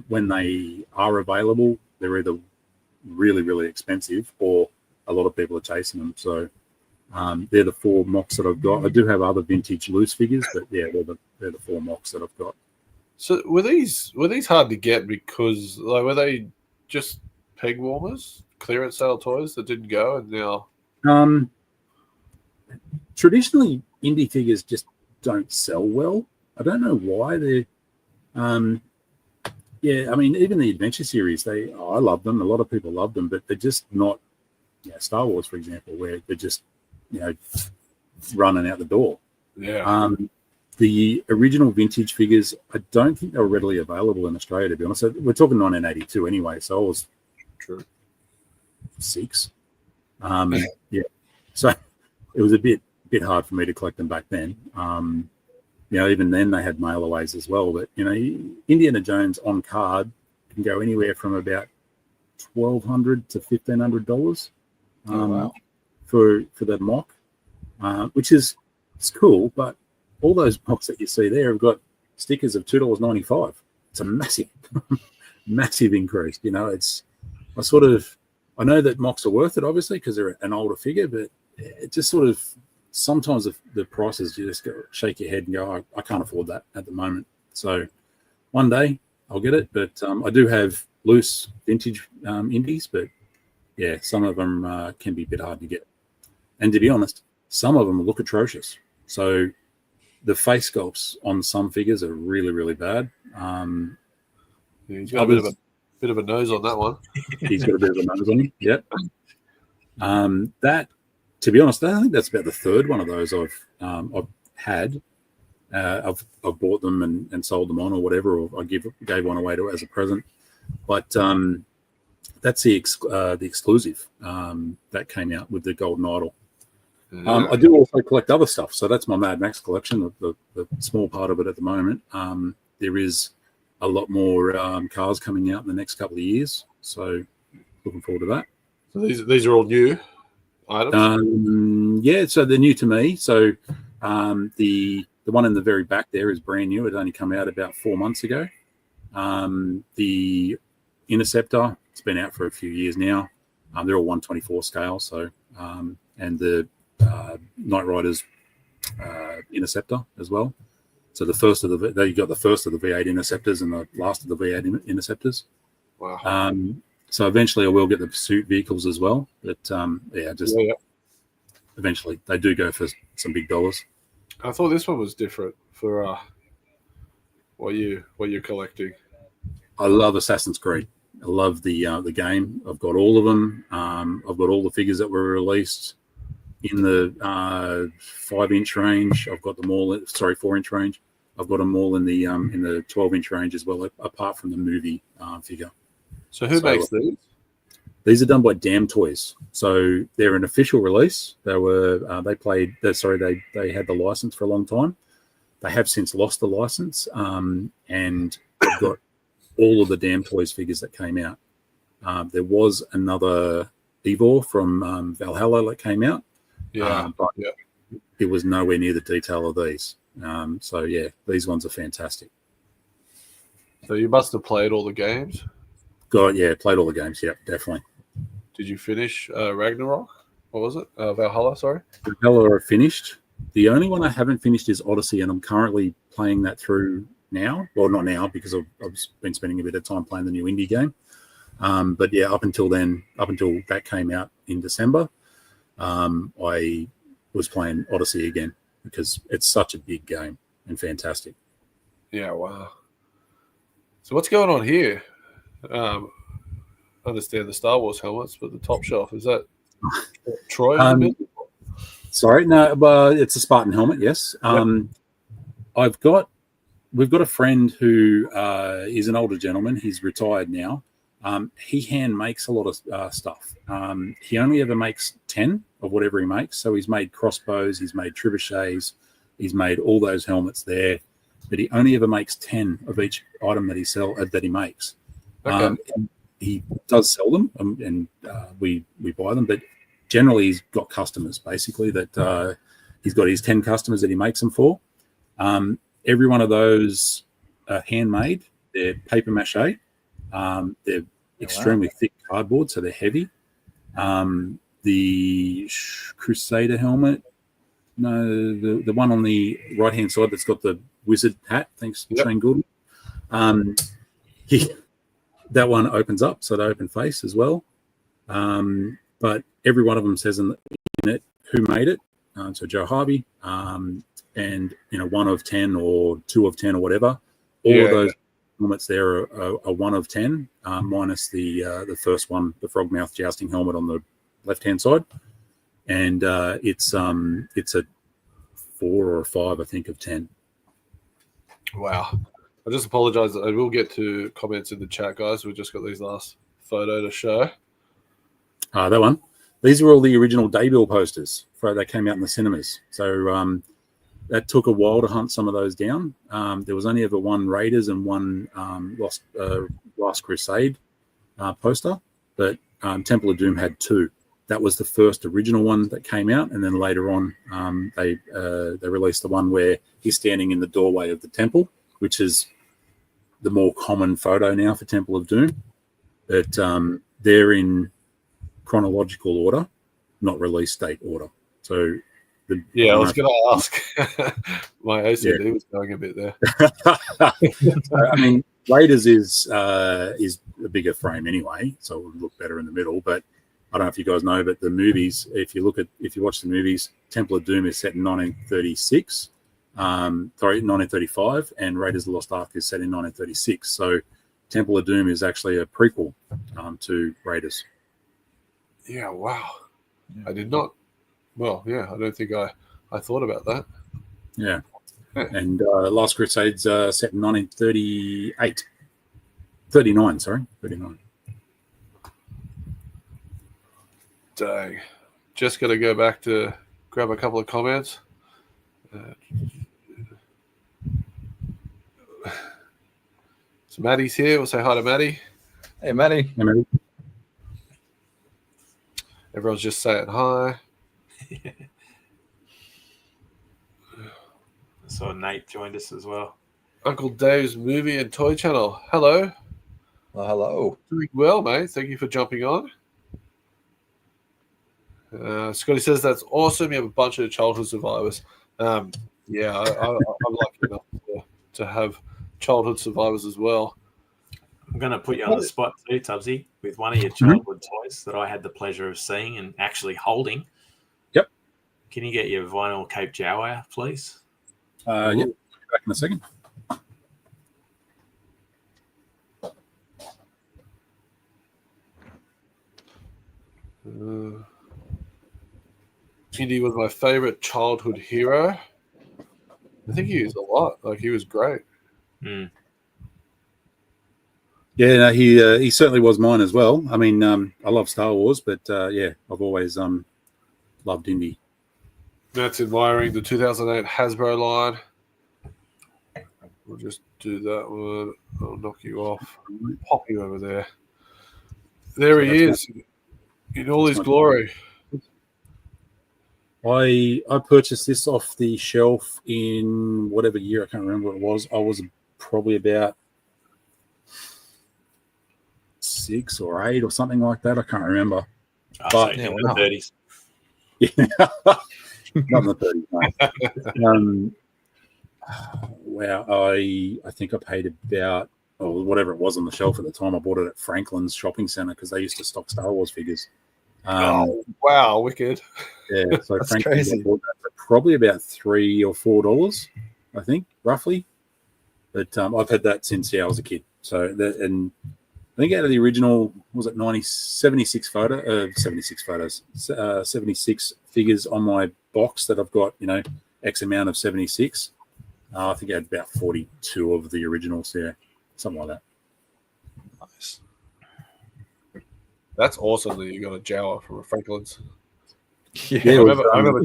When they are available, they're either really, really expensive or a lot of people are chasing them. So they're the 4 mocks that I've got. I do have other vintage loose figures, but yeah, they're the 4 mocks that I've got. So were these hard to get because like were they just peg warmers, clearance sale toys that didn't go, and now? Traditionally, indie figures just don't sell well. I don't know why. They're yeah, I mean, even the Adventure series, I love them. A lot of people love them, but they're just not. Yeah, Star Wars, for example, where they're just running out the door. Yeah. The original vintage figures, I don't think they were readily available in Australia, to be honest. So we're talking 1982 anyway, so I was True. 6. Yeah, so it was a bit hard for me to collect them back then. Even then they had mailaways as well. But Indiana Jones on card can go anywhere from about $1,200 to $1,500 wow. for that mock, which is it's cool. But all those mocks that you see there have got stickers of $2.95. It's a massive increase. I know that mocks are worth it, obviously, because they're an older figure, but it just sort of sometimes the prices you just go shake your head and go, I can't afford that at the moment. So one day I'll get it, but I do have loose vintage indies, but yeah, some of them can be a bit hard to get. And to be honest, some of them look atrocious. So the face sculpts on some figures are really, really bad. He's got a bit of a nose on that one. He's got a bit of a nose on him. Yep. That, to be honest, I think that's about the 3rd one of those I've had. I've bought them and sold them on or whatever, or I gave one away as a present. But that's the exclusive that came out with the Golden Idol. I do also collect other stuff, so that's my Mad Max collection. The small part of it at the moment. There is a lot more cars coming out in the next couple of years, so looking forward to that. So these are all new items. Yeah, so they're new to me. So the one in the very back there is brand new. It only come out about 4 months ago. The Interceptor, it's been out for a few years now. They're all 1/24 scale. So and the Knight Riders Interceptor as well. So you got the first of the V8 Interceptors and the last of the V8 Interceptors. Wow. So eventually I will get the pursuit vehicles as well. But eventually they do go for some big dollars. I thought this one was different for what you're collecting. I love Assassin's Creed. I love the game. I've got all of them. I've got all the figures that were released in the 5-inch range. I've got them all. 4-inch range. I've got them all in the 12-inch range as well, apart from the movie figure. So who makes these? These are done by Damn Toys. So they're an official release. They had the license for a long time. They have since lost the license, and got all of the Damn Toys figures that came out. There was another Evor from Valhalla that came out. But it was nowhere near the detail of these. So yeah, these ones are fantastic. So you must have played all the games. Played all the games. Yeah, definitely. Did you finish Ragnarok? What was it? Valhalla, sorry. Valhalla are finished. The only one I haven't finished is Odyssey, and I'm currently playing that through now. Well, not now because I've been spending a bit of time playing the new indie game. But yeah, up until that came out in December, I was playing Odyssey again because it's such a big game and fantastic. Yeah, wow. So what's going on here? I understand the Star Wars helmets, but the top shelf, is that Troy? Sorry, no, but it's a Spartan helmet, yes. We've got a friend who is an older gentleman. He's retired now. He hand makes a lot of stuff. He only ever makes 10 of whatever he makes. So he's made crossbows, he's made trebuchets, he's made all those helmets there. But he only ever makes 10 of each item that he makes. Okay. he does sell them, and we buy them. But generally, he's got customers basically that he's got his 10 customers that he makes them for. Every one of those are handmade. They're paper mache. They're extremely thick cardboard, so they're heavy. The Crusader helmet, no, the one on the right hand side that's got the wizard hat. Thanks, Shane Gould. That one opens up, so they open face as well. But every one of them says in it who made it. So Joe Harvey, and 1 of 10 or 2 of 10 or whatever. All of those helmets there are 1 of 10, minus the first one, the frogmouth jousting helmet on the left hand side, and it's a 4 or a 5, I think, of 10. Wow. I just apologize. I will get to comments in the chat, guys. We've just got these last photo to show. That one. These were all the original Daybill posters that came out in the cinemas. So that took a while to hunt some of those down. There was only ever one Raiders and one Last Crusade poster, but Temple of Doom had 2. That was the first original one that came out, and then later on they released the one where he's standing in the doorway of the temple, which is the more common photo now for Temple of Doom. But they're in chronological order, not release date order. So I was going to ask. My OCD was going a bit there. I mean, Raiders is a bigger frame anyway, so it would look better in the middle. But I don't know if you guys know, but the movies, if you watch the movies, Temple of Doom is set in 1936. 1935, and Raiders of the Lost Ark is set in 1936. So Temple of Doom is actually a prequel to Raiders. Yeah, wow. I did not. Well, yeah, I don't think I thought about that. Yeah. And Last Crusade's set in 1938. 39, sorry. 39. Dang. Just got to go back to grab a couple of comments. So Maddie's here. We'll say hi to Maddie. Hey, Matty. Hey, Matty. Everyone's just saying hi. So Nate joined us as well. Uncle Dave's movie and toy channel. Hello. Hello. Doing well, mate. Thank you for jumping on. Scotty says that's awesome. You have a bunch of childhood survivors. I'm lucky enough to have childhood survivors as well. I'm going to put you on the spot too, Tubbsy, with one of your childhood toys that I had the pleasure of seeing and actually holding. Yep. Can you get your vinyl Cape Jawa, please? Yep. Back in a second. Indy was my favorite childhood hero. I think he used a lot. Like, he was great. Mm. Yeah, no, he certainly was mine as well. I mean, I love Star Wars, but I've always loved Indy. That's admiring the 2008 Hasbro line. We'll just do that one. I'll knock you off. Pop you over there. There he is in all his glory. I purchased this off the shelf in whatever year. I can't remember what it was. I was probably about 6 or 8 or something like that. I can't remember. But in the 30s. Yeah, not in the 30s. No. Wow, I think I paid about whatever it was on the shelf at the time. I bought it at Franklin's shopping center because they used to stock Star Wars figures. Wow, wicked! Yeah, so That's Franklin's crazy. I bought that for probably about $3 or $4, I think, roughly. But I've had that since I was a kid. So and I think out of the original, was it 76 photos, 76 figures on my box that I've got, X amount of 76. I think I had about 42 of the originals there, something like that. Nice. That's awesome that you got a Jawa from a Franklin's. Yeah. I remember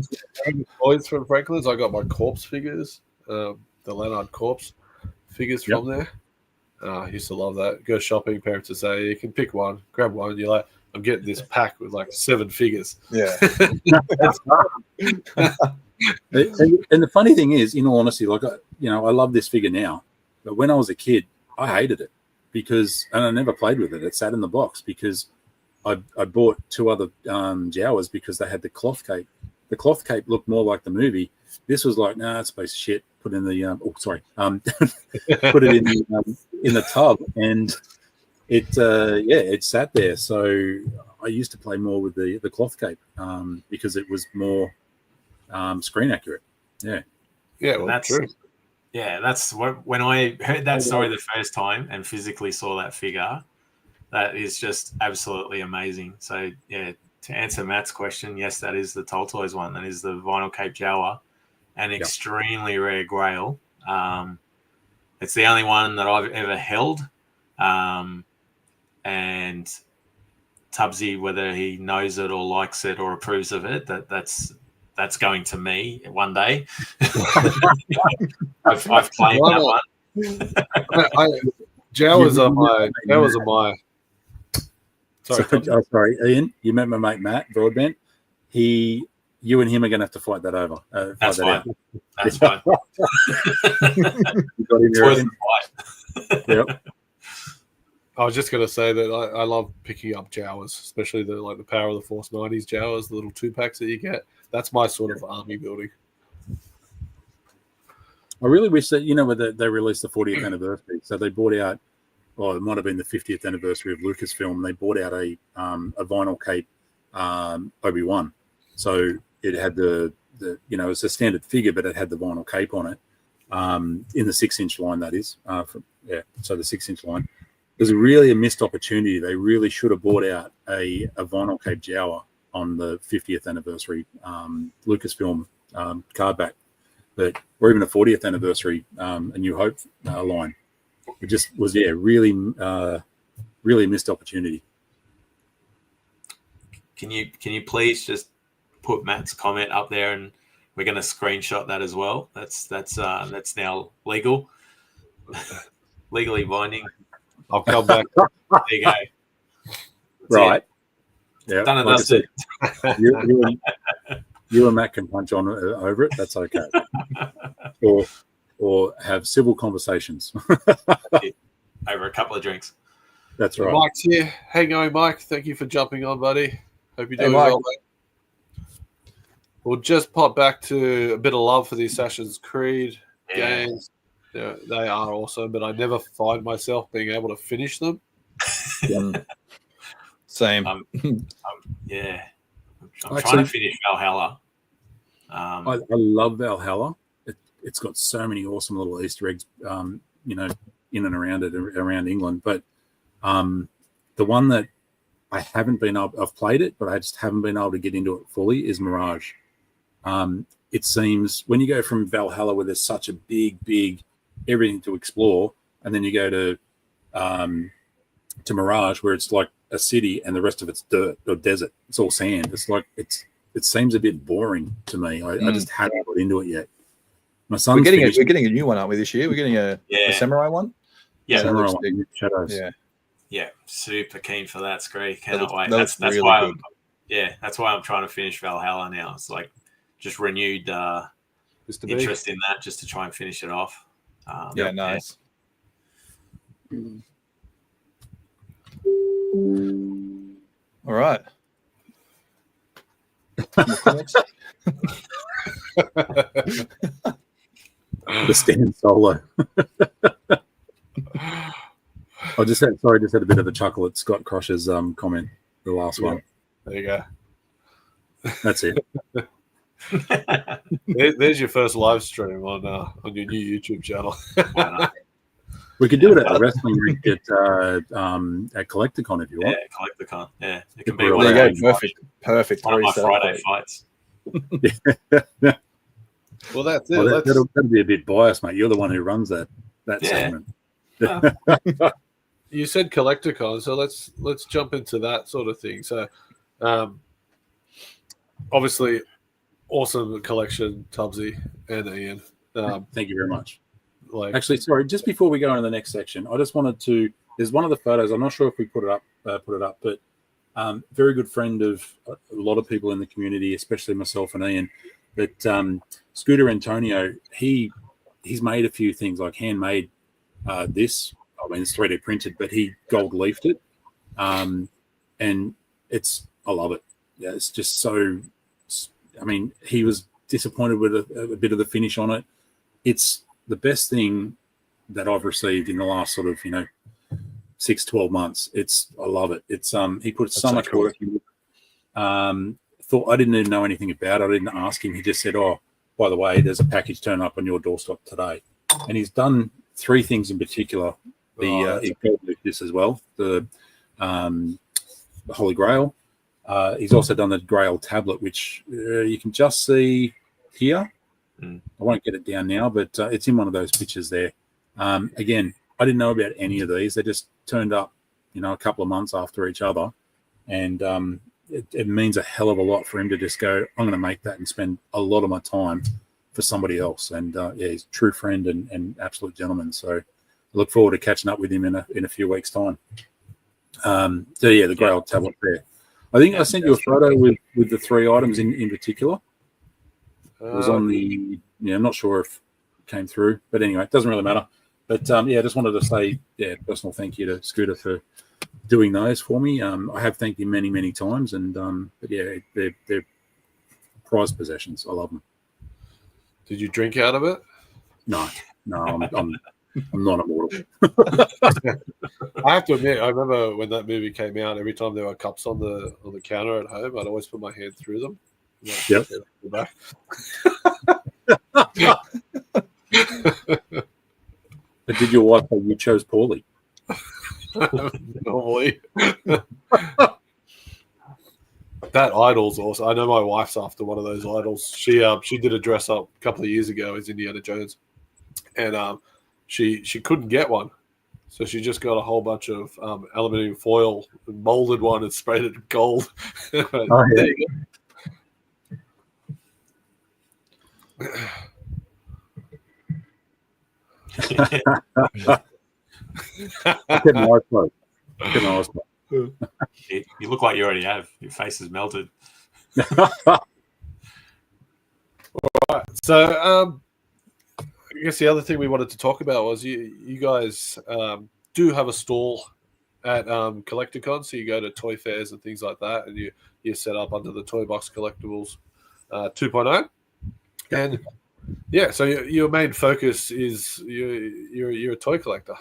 toys from Franklin's. I got my corpse figures, the Leonard corpse figures from there. I used to love that. Go shopping, parents would say, you can pick one, grab one. You're like, I'm getting this pack with like 7 figures. Yeah. And the funny thing is, in all honesty, like, I love this figure now, but when I was a kid, I hated it and I never played with it. It sat in the box because I bought 2 other Jawas because they had the cloth cape. The cloth cape looked more like the movie. This was like, nah, it's a piece of shit. Put in the put it in the tub, and it sat there. So I used to play more with the cloth cape because it was more screen accurate. Yeah. Yeah, well, that's true. Yeah, that's when I heard that story the first time and physically saw that figure. That is just absolutely amazing. So yeah, to answer Matt's question, yes, that is the Toltoys one. That is the vinyl cape Jawa, an extremely rare grail. It's the only one that I've ever held. And Tubbsy, whether he knows it or likes it or approves of it, that's going to me one day. I've claimed that one. Jawas are my. Sorry, Ian. You met my mate Matt Broadbent. You and him are going to have to fight that over. That's fine. That's fine. You got him there. Yep. I was just going to say that I love picking up Jawas, especially the Power of the Force 90s Jawas, the little 2-packs that you get. That's my sort of army building. I really wish that, where they released the 40th anniversary. So they brought out, it might have been the 50th anniversary of Lucasfilm. They brought out a vinyl cape Obi-Wan. So it had it's a standard figure, but it had the vinyl cape on it in the 6-inch line, that is. So the 6-inch line. It was really a missed opportunity. They really should have brought out a vinyl cape Jawa on the 50th anniversary Lucasfilm card back, or even a 40th anniversary A New Hope line. It just was, really a missed opportunity. Can you please just put Matt's comment up there, and we're going to screenshot that as well. That's now legal, legally binding. I'll come back. There you go. Right. Yeah. Done and dusted. You and Matt can punch on over it. That's okay. or have civil conversations Over a couple of drinks. That's right. Mike's here. How you going, Mike? Thank you for jumping on, buddy. Hope you're doing well, mate. We'll just pop back to a bit of love for the Assassin's Creed games. They are awesome, but I never find myself being able to finish them. Same. I'm trying to finish Valhalla. I love Valhalla. It's got so many awesome little Easter eggs, in and around England. But the one that I haven't been able, I've played it, but I just haven't been able to get into it fully is Mirage. It seems when you go from Valhalla, where there's such a big everything to explore, and then you go to Mirage, where it's like a city and the rest of it's dirt or desert. It's all sand. It's like it seems a bit boring to me. I just haven't got into it yet. My son's we're getting a new one, aren't we, this year? We're getting a samurai one. Yeah, samurai one, Shadows. Yeah, super keen for that, Skree. Cannot wait. That's really why good. That's why I'm trying to finish Valhalla now. It's like just renewed interest in that, just to try and finish it off. Nice. All right. The stand solo. I just had a bit of a chuckle at Scott Crush's comment, the last one. There you go. That's it. There's your first live stream on your new YouTube channel. We could do it at the wrestling rink at Collecticon if you want. Yeah, Collecticon. Yeah, it can be there one you go. Perfect. One of my Friday fights. Well, that's it. That'll be a bit biased, mate. You're the one who runs that segment. You said Collecticon, so let's jump into that sort of thing. So, obviously, awesome collection, Tubbsy and Ian. Thank you very much. Like, Actually, sorry, just before we go on to the next section, I just wanted to. There's one of the photos. I'm not sure if we put it up, but very good friend of a lot of people in the community, especially myself and Ian. But Scooter Antonio, he's made a few things like handmade. This, I mean, it's 3D printed, but he gold leafed it, and I love it. Yeah, it's just so. I mean, he was disappointed with a bit of the finish on it. It's the best thing that I've received in the last sort of 6-12 months. I love it. It's he put so much work in it. Thought I didn't even know anything about it. I didn't ask him. He just said, "Oh, by the way, there's a package turn up on your doorstep today," and he's done 3 things in particular. This as well, the Holy Grail. He's also done the Grail tablet, which you can just see here. I won't get it down now, but it's in one of those pictures there. Again, I didn't know about any of these. They just turned up, a couple of months after each other. And it means a hell of a lot for him to just go, I'm going to make that and spend a lot of my time for somebody else. And he's a true friend and absolute gentleman. So I look forward to catching up with him in a few weeks' time. The Grail tablet there. I think I sent you a photo with the 3 items in particular. It was on the, I'm not sure if it came through, but anyway, it doesn't really matter. But I just wanted to say, personal thank you to Scooter for doing those for me. I have thanked him many, many times, and they're prized possessions. I love them. Did you drink out of it? No, I'm not immortal. I have to admit, I remember when that movie came out. Every time there were cups on the counter at home, I'd always put my hand through them. Yep. But did your wife say you chose poorly? Normally. That idol's awesome. I know my wife's after one of those idols. She did a dress up a couple of years ago as Indiana Jones, and she couldn't get one, so she just got a whole bunch of aluminium foil and molded one and sprayed it gold. There you go. You look like you already have. Your face is melted. Right. So I guess the other thing we wanted to talk about was you guys do have a stall at Collecticon, so you go to toy fairs and things like that, and you're set up under the Toy Box Collectables 2.0. And so your main focus is you're a toy collector,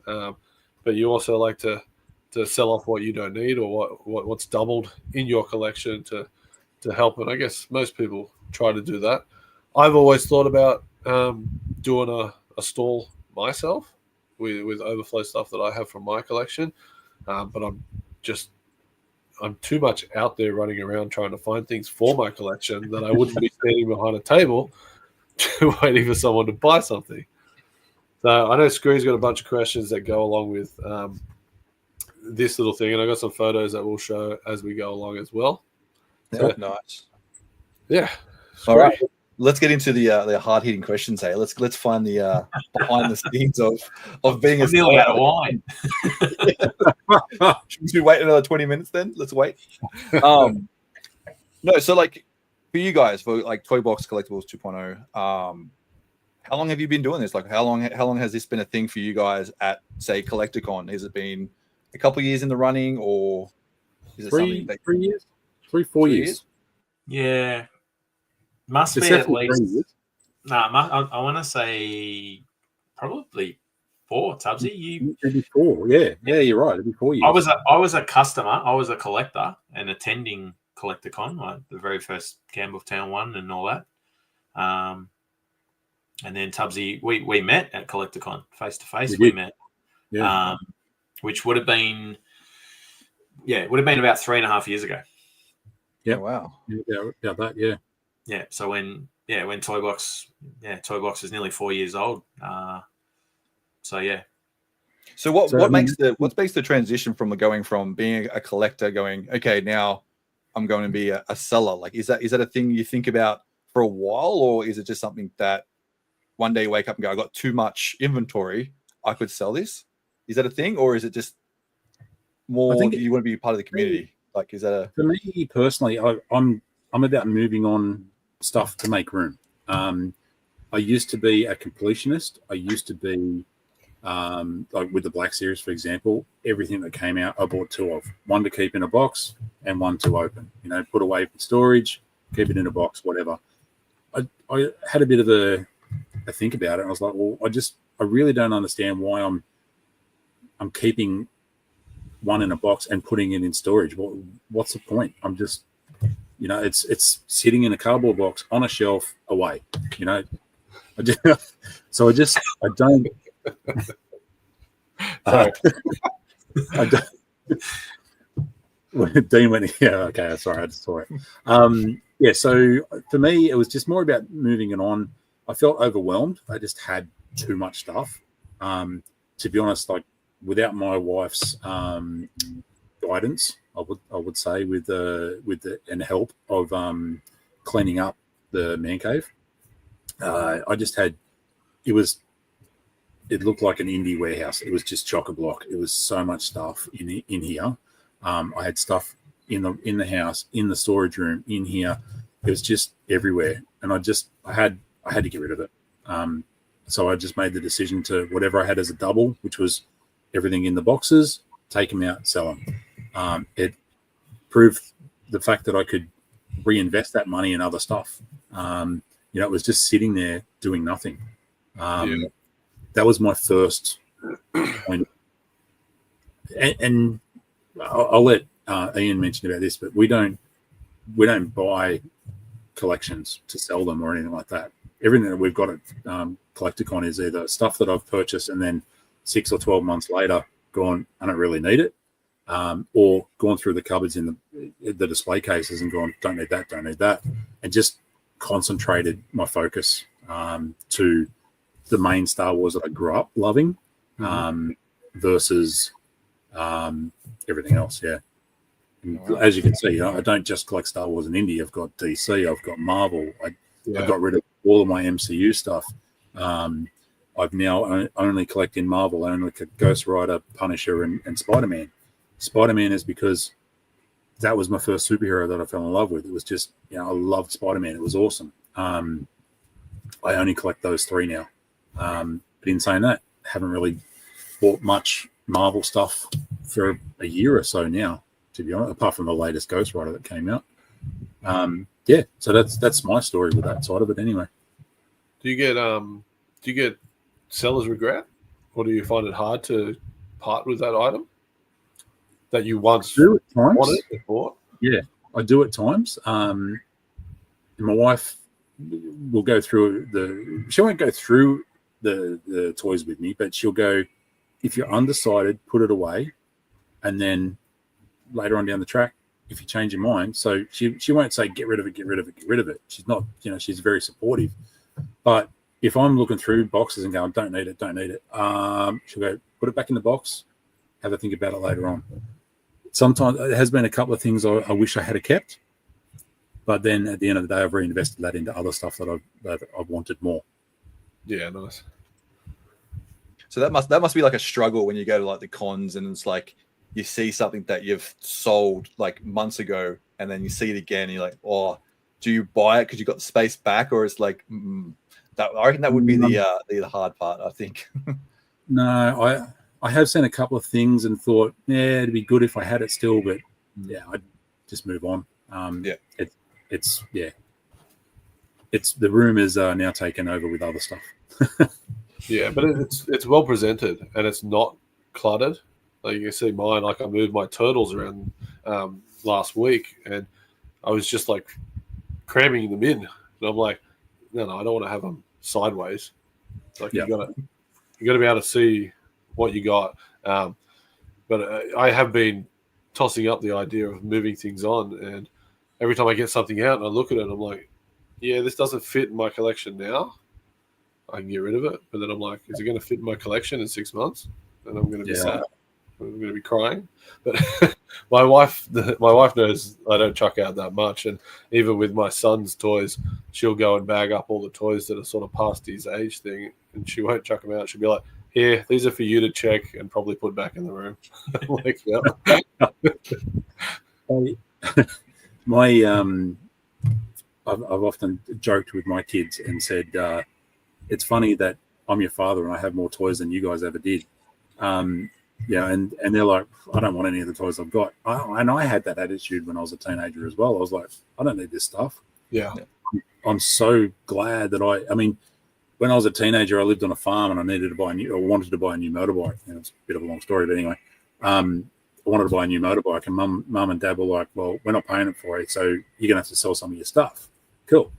but you also like to sell off what you don't need or what's doubled in your collection to help. And I guess most people try to do that. I've always thought about doing a stall myself with overflow stuff that I have from my collection, but I'm too much out there running around trying to find things for my collection that I wouldn't be standing behind a table waiting for someone to buy something. So I know Skree's got a bunch of questions that go along with this little thing, and I got some photos that we'll show as we go along as well. So, nice. Yeah. All right. Let's get into the hard hitting questions. Hey, let's find the behind the scenes of being a nearly out of wine. Should we wait another 20 minutes then? Let's wait. No, so like for you guys, for like Toy Box Collectables 2.0, how long have you been doing this? Like how long has this been a thing for you guys at, say, Collecticon? Has it been a couple of years in the running, or is it 3 years? 4 years? Yeah. Must It's be at definitely 3 least. years. I want to say probably 4. Tubbsy, Maybe 4. Yeah, you're right. It'd be 4 years. I was a customer. I was a collector and attending Collecticon, like the very first Campbelltown one and all that. And then Tubbsy, we met at Collecticon face to face. We met, which would have been about 3.5 years ago. Yeah, wow. Yeah, about that. Yeah. Yeah. So when Toy Box is nearly 4 years old. So yeah. So what makes the transition from going from being a collector going, okay, now I'm going to be a seller? Like, is that a thing you think about for a while, or is it just something that one day you wake up and go, I got too much inventory, I could sell this? Is that a thing, or is it just more you want to be part of the community? Like, is that a... For me personally, I'm about moving on stuff to make room. I used to be a completionist. I used to be like with the Black Series, for example, everything that came out, I bought 2 of. One to keep in a box and one to open. You know, put away for storage, keep it in a box, whatever. I had a bit of a think about it. And I was like, well, I really don't understand why I'm keeping one in a box and putting it in storage. What's the point? I'm just, you know, it's sitting in a cardboard box on a shelf away. You know, I don't. Sorry. I don't. Dean went, yeah, okay, sorry, I just saw it. Yeah, so for me, it was just more about moving it on. I felt overwhelmed. I just had too much stuff. To be honest, like without my wife's guidance, I would say with the and help of cleaning up the man cave, I just had it looked like an indie warehouse. It was just chock-a-block. It was so much stuff in here. I had stuff in the house, in the storage room, in here. It was just everywhere, and I had to get rid of it. So I just made the decision to whatever I had as a double, which was everything in the boxes, take them out, sell them. It proved the fact that I could reinvest that money in other stuff. You know, it was just sitting there doing nothing. That was my first point. And I'll let Ian mention about this, but we don't buy collections to sell them or anything like that. Everything that we've got at Collecticon is either stuff that I've purchased and then 6 or 12 months later gone, I don't really need it, or gone through the cupboards in the display cases and gone, don't need that, and just concentrated my focus to the main Star Wars that I grew up loving, versus everything else. Yeah. As you can see, I don't just collect Star Wars and indie. I've got DC, I've got Marvel. I got rid of all of my MCU stuff. I've now only collect in Marvel. I only collect Ghost Rider, Punisher, and Spider-Man. Spider-Man is because that was my first superhero that I fell in love with. It was just, I loved Spider-Man. It was awesome. I only collect those 3 now. But in saying that, I haven't really bought much Marvel stuff for a year or so now, to be honest, apart from the latest Ghost Rider that came out. So that's my story with that side of it anyway. Do you get seller's regret, or do you find it hard to part with that item that you once wanted and bought? Yeah, I do at times. My wife will go through she won't go through the toys with me, but she'll go, if you're undecided, put it away, and then later on down the track, if you change your mind. So she won't say get rid of it. She's not, she's very supportive. But if I'm looking through boxes and going, don't need it, she'll go, put it back in the box, have a think about it later on. Sometimes it has been a couple of things I wish I had kept, but then at the end of the day, I've reinvested that into other stuff that I've wanted more. Yeah, nice. So that must be like a struggle when you go to like the cons and it's like you see something that you've sold like months ago and then you see it again and you're like, oh, do you buy it because you got the space back, or it's like that? I reckon that would be the hard part, I think. No, I have seen a couple of things and thought, yeah, it'd be good if I had it still, but yeah, I'd just move on. It's the room is now taken over with other stuff. Yeah, but it's well presented and it's not cluttered. Like you can see mine, like I moved my turtles around last week and I was just like cramming them in. And I'm like, no, I don't want to have them sideways. Like you got to be able to see what you got. But I have been tossing up the idea of moving things on, and every time I get something out and I look at it, I'm like, yeah, this doesn't fit in my collection now. I can get rid of it. But then I'm like, is it going to fit in my collection in 6 months? And I'm going to be sad. I'm going to be crying. But my wife knows I don't chuck out that much, and even with my son's toys, she'll go and bag up all the toys that are sort of past his age thing, and she won't chuck them out. She'll be like, "Here, these are for you to check and probably put back in the room." Like, yeah. I've often joked with my kids and said, it's funny that I'm your father and I have more toys than you guys ever did. And they're like, I don't want any of the toys I've got. And I had that attitude when I was a teenager as well. I was like, I don't need this stuff. Yeah. I'm so glad that I mean, when I was a teenager, I lived on a farm and I wanted to buy a new motorbike. It's a bit of a long story, but anyway, I wanted to buy a new motorbike, and mum and dad were like, well, we're not paying it for it, so you're going to have to sell some of your stuff. Cool.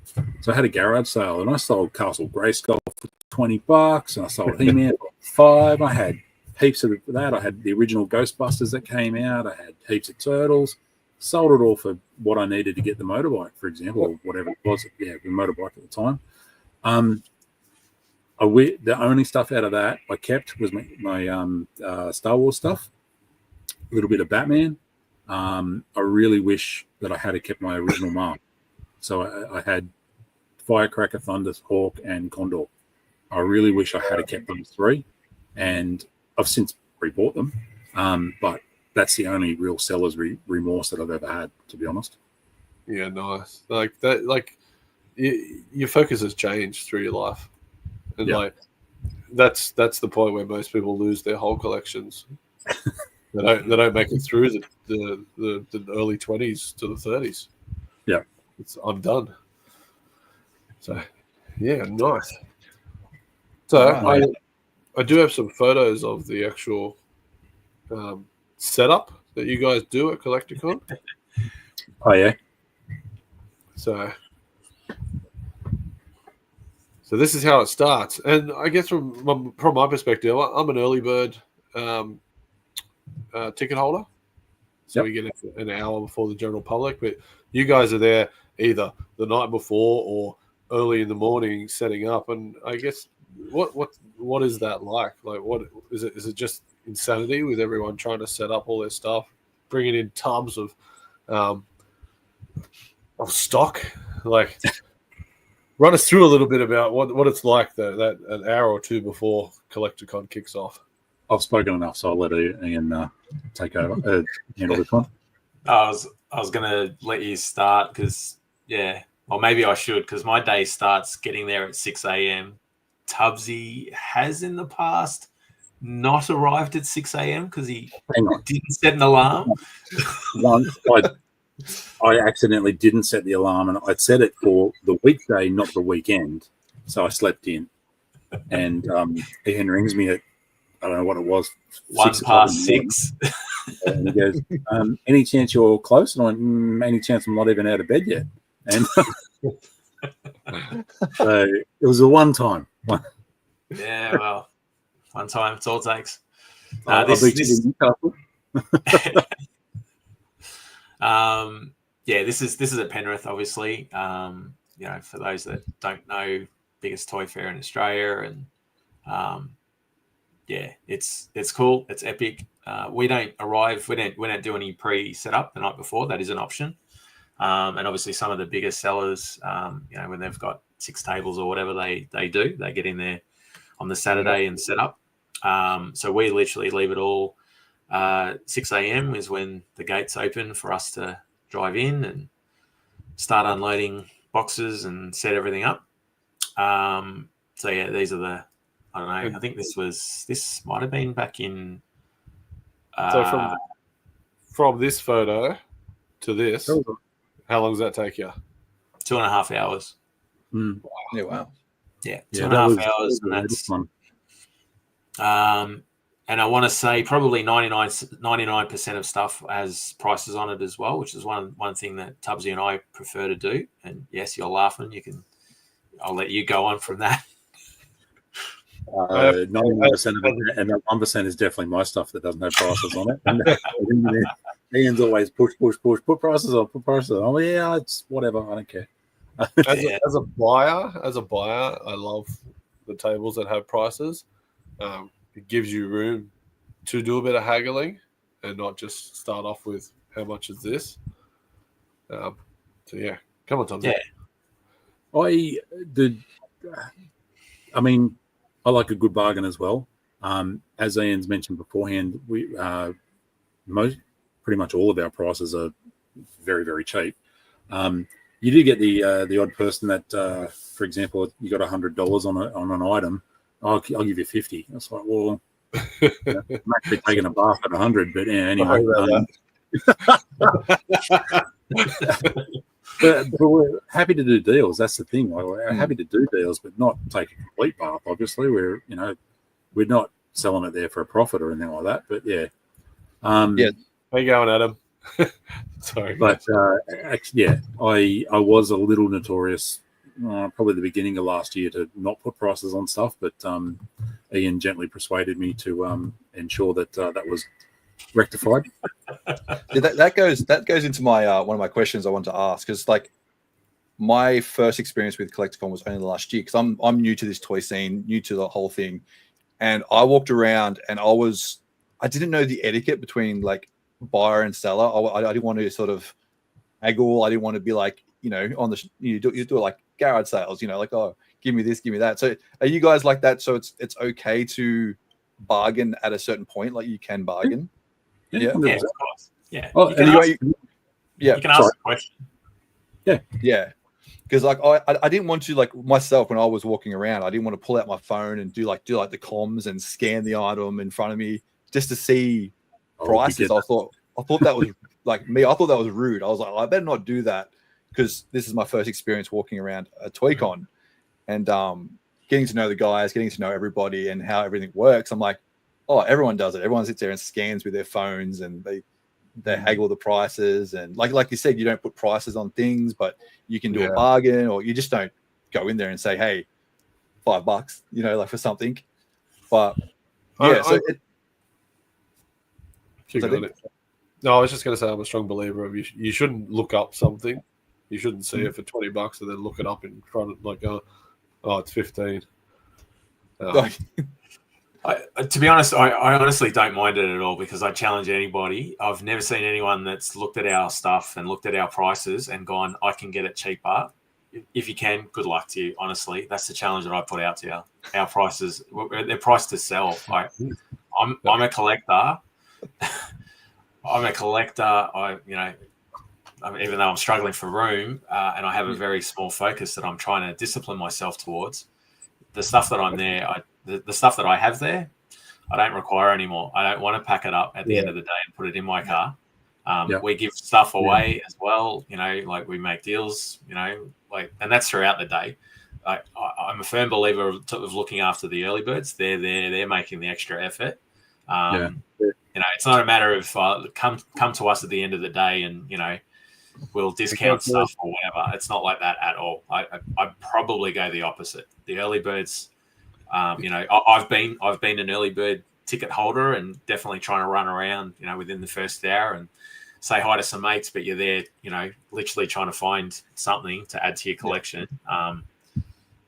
So I had a garage sale and I sold Castle Grayskull for $20 and I sold He-Man for $5. I had heaps of that. I had the original Ghostbusters that came out. I had heaps of Turtles. Sold it all for what I needed to get the motorbike, for example, or whatever it was. Yeah, the motorbike at the time. The only stuff out of that I kept was my Star Wars stuff, a little bit of Batman. I really wish that I had kept my original mark. So I had Firecracker, Thunder, Hawk, and Condor. I really wish I had kept those three, and I've since rebought them. But that's the only real seller's remorse that I've ever had, to be honest. Yeah, nice. Like that. Like your focus has changed through your life, and like that's the point where most people lose their whole collections. They don't make it through the early 20s to the 30s. Yeah. I'm done. So, yeah, nice. So I do have some photos of the actual setup that you guys do at Collecticon. Oh yeah. So this is how it starts, and I guess from my perspective, I'm an early bird ticket holder. So we get an hour before the general public, but you guys are there either the night before or early in the morning setting up. And I guess what is that like? Like, what is it? Is it just insanity with everyone trying to set up all their stuff, bringing in tubs of stock? Like, run us through a little bit about what it's like that an hour or two before Collecticon kicks off. I've spoken enough, so I'll let Ian take over, handle this one. I was gonna let you start because or maybe I should, because my day starts getting there at 6 a.m. Tubbsy has in the past not arrived at 6 a.m. because he didn't set an alarm. Once I accidentally didn't set the alarm, and I'd set it for the weekday, not the weekend. So I slept in, and Ian rings me at, I don't know what it was, 6:01. And he goes, any chance you're close? And I went, any chance I'm not even out of bed yet? And so it was a one time. Yeah, well, one time, it's all it takes. This is at Penrith, obviously. For those that don't know, biggest toy fair in Australia, and it's cool. It's epic. We don't arrive. We don't do any pre-setup the night before. That is an option. And obviously, some of the biggest sellers, when they've got 6 tables or whatever they do, they get in there on the Saturday and set up. So we literally leave it all. 6 a.m. is when the gates open for us to drive in and start unloading boxes and set everything up. These are the. I don't know. I think this might have been back in. So from this photo to this, how long does that take you? 2.5 hours. Mm. Yeah, wow. Yeah, 2.5 hours, and that's fun. And I want to say probably 99% of stuff has prices on it as well, which is one thing that Tubbsy and I prefer to do. And yes, you're laughing. I'll let you go on from that. 99% of it, and that 1% is definitely my stuff that doesn't have prices on it. And Ian's always push, put prices on. Oh yeah, it's whatever. I don't care. As a buyer, I love the tables that have prices. It gives you room to do a bit of haggling, and not just start off with how much is this. So yeah, come on, Tom. Yeah. I mean, I like a good bargain as well. As Ian's mentioned beforehand, we pretty much all of our prices are very, very cheap. You do get the odd person that, for example, you got $100 on an item. I'll give you 50. It's like, well, I'm actually taking a bath at 100, but yeah, anyway. But we're happy to do deals. That's the thing. We're happy to do deals, but not take a complete bath. Obviously, we're not selling it there for a profit or anything like that. But yeah, Yeah. How you going, Adam? Sorry, but actually, yeah, I was a little notorious, probably the beginning of last year, to not put prices on stuff. But Ian gently persuaded me to ensure that that was rectified. Yeah, that goes into my one of my questions I want to ask, because like my first experience with Collecticon was only last year, because I'm new to this toy scene, new to the whole thing, and I walked around and I didn't know the etiquette between like buyer and seller. I didn't want to sort of haggle. I didn't want to be like, on the you do it like garage sales, like, oh, give me this, give me that. So are you guys like that? So it's okay to bargain at a certain point, like you can bargain. Yeah, of course. Yeah. Oh, you can ask a question. Yeah. Because like I didn't want to, like myself, when I was walking around, I didn't want to pull out my phone and do like the comms and scan the item in front of me just to see prices. I thought that was like me. I thought that was rude. I was like, I better not do that, because this is my first experience walking around a ToyCon and getting to know the guys, getting to know everybody and how everything works. I'm like, oh, everyone does it. Everyone sits there and scans with their phones and they haggle the prices. And like you said, you don't put prices on things, but you can do a bargain, or you just don't go in there and say, hey, $5, like for something. But yeah, No, I was just going to say I'm a strong believer of you shouldn't look up something. You shouldn't see it for $20 and then look it up in front of like, oh, it's 15. To be honest, I honestly don't mind it at all, because I challenge anybody. I've never seen anyone that's looked at our stuff and looked at our prices and gone, I can get it cheaper. If you can, good luck to you. Honestly, that's the challenge that I put out to you. Our prices, they're priced to sell. I'm a collector. I'm a collector. Even though I'm struggling for room and I have a very small focus that I'm trying to discipline myself towards, the stuff that I'm there, the stuff that I have there, I don't require anymore. I don't want to pack it up at the end of the day and put it in my car. We give stuff away as well, like we make deals, and that's throughout the day. I'm a firm believer of looking after the early birds. They're making the extra effort. It's not a matter of come to us at the end of the day and, we'll discount stuff or whatever. It's not like that at all. I'd probably go the opposite. The early birds, I've been an early bird ticket holder and definitely trying to run around, within the first hour and say hi to some mates, but you're there, literally trying to find something to add to your collection. I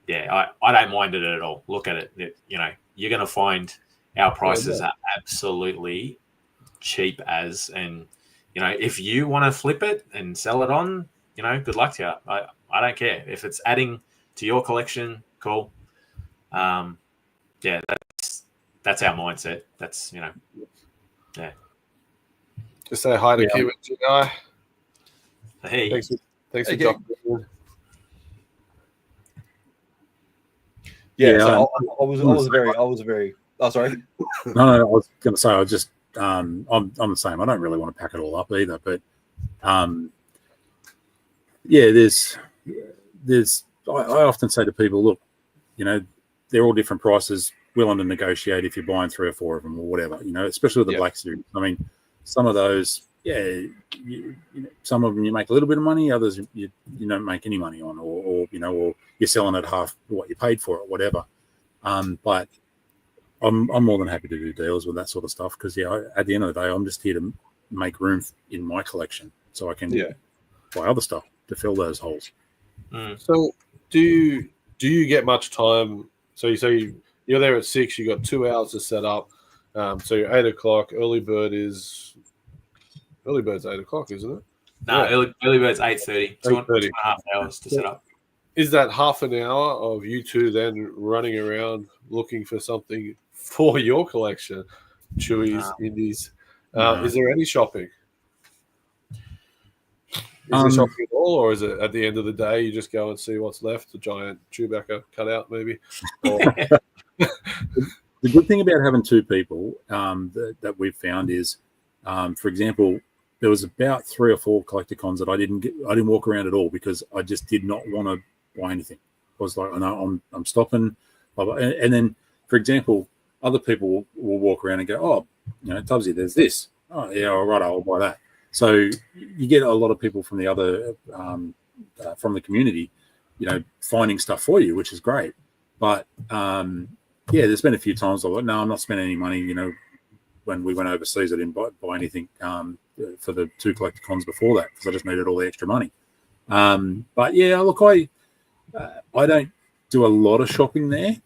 don't mind it at all. Look at it. You're going to find our prices are absolutely cheap as, and, if you want to flip it and sell it on, good luck to you. I don't care. If it's adding to your collection, cool. That's our mindset. That's, Just say hi to Q and G.I. Hey. Thanks for dropping in. So I was very. Oh, sorry. No, I was going to say I was just I'm the same. I don't really want to pack it all up either, but there's I often say to people, look, they're all different prices, willing to negotiate if you're buying 3 or 4 of them or whatever, especially with the Black Series. I mean, some of those, some of them you make a little bit of money, others you don't make any money on, or you're selling at half what you paid for it, whatever. But I'm more than happy to do deals with that sort of stuff, because at the end of the day, I'm just here to make room in my collection so I can buy other stuff to fill those holes. So do you get much time? So you say you're there at 6, you got 2 hours to set up. So you're 8 o'clock. Early bird is Early bird's 8 o'clock, isn't it? No, Yeah. early bird's 8:30. 2.5 8:30. hours to set up. Is that half an hour of you two then running around looking for something for your collection? Chewies, No. indies. No. Is there any shopping? Is there shopping at all, or is it at the end of the day you just go and see what's left? A giant Chewbacca cutout, maybe? Or... The good thing about having two people that we've found is, for example, there was about 3 or 4 collecticons that I didn't walk around at all because I just did not want to buy anything. I was like, no, I'm stopping. Blah, blah. And then, for example, other people will walk around and go, oh, Tubbsy, there's this. Oh, yeah, all right, I'll buy that. So you get a lot of people from the other from the community, finding stuff for you, which is great. But yeah, there's been a few times I'm like, no, I'm not spending any money. When we went overseas, I didn't buy anything for the 2 collecticons before that because I just needed all the extra money. But yeah, look, I don't do a lot of shopping there,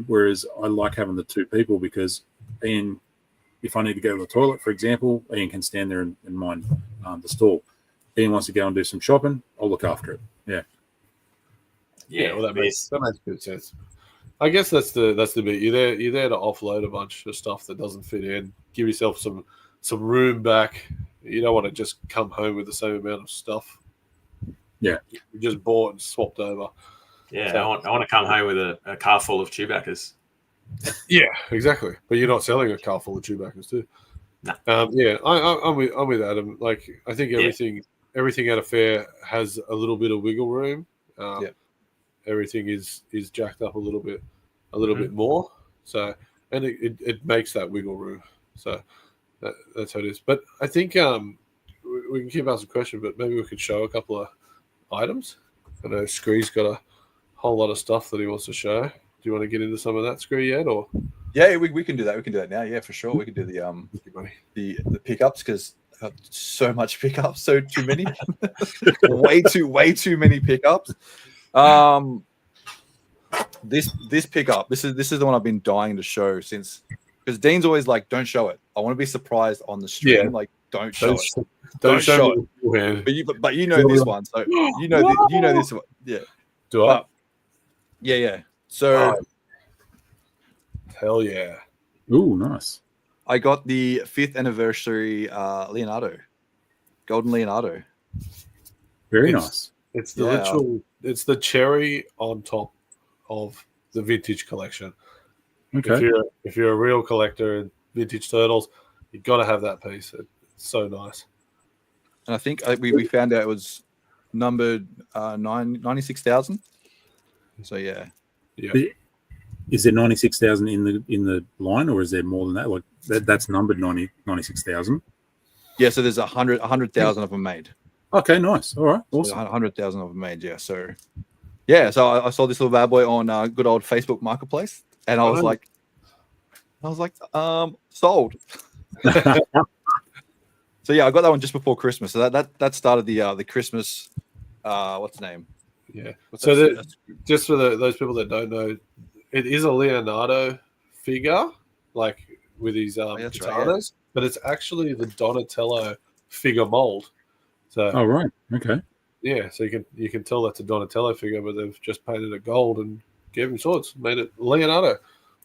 whereas I like having the 2 people because Ian, if I need to go to the toilet, for example, Ian can stand there and mind the stall. Ian wants to go and do some shopping, I'll look after it. Yeah. Yeah, well, that makes good sense. I guess that's the bit. You're there to offload a bunch of stuff that doesn't fit in. Give yourself some room back. You don't want to just come home with the same amount of stuff. Yeah, you just bought and swapped over. Yeah, so, I want to come home with a car full of Chewbaccas. Yeah, exactly. But you're not selling a car full of Chewbaccas, too. No. Yeah, I'm with Adam. Like, I think everything at a fair has a little bit of wiggle room. Everything is jacked up a little bit more. So, and it makes that wiggle room. So that's how it is. But I think we can keep asking questions, but maybe we could show a couple of items. I know Skree's got a whole lot of stuff that he wants to show. Do you want to get into some of that, Skree, yet? Or yeah, we can do that. We can do that now. Yeah, for sure. We can do the pickups because I've got so much pickups, so too many, way too many pickups. This pickup, this is the one I've been dying to show since, because Dean's always like, don't show it. I want to be surprised on the stream. Yeah. Like, don't show it. Don't show it. But you know this one, so you know this one. Yeah. Do I? Yeah. So hell yeah. Ooh, nice. I got the 5th anniversary Leonardo, Golden Leonardo. Very nice. It's the literal. It's the cherry on top of the vintage collection. Okay. If you're a real collector in vintage turtles, you got to have that piece. It's so nice. And I think we found out it was numbered 96,000. So yeah. Is there 96,000 in the line, or is there more than that? Like that's numbered 96,000. Yeah. So there's 100,000 of them made. Okay, nice. All right, awesome. 100,000 of them made. Yeah. So yeah. So I saw this little bad boy on good old Facebook Marketplace, and I was like, sold. So yeah, I got that one just before Christmas. So that started the Christmas. What's the name? Yeah. So just for those people that don't know, it is a Leonardo figure, like with his katanas, right, yeah. But it's actually the Donatello figure mold. So oh right, okay. Yeah, so you can tell that's a Donatello figure, but they've just painted it gold and gave him swords, made it Leonardo.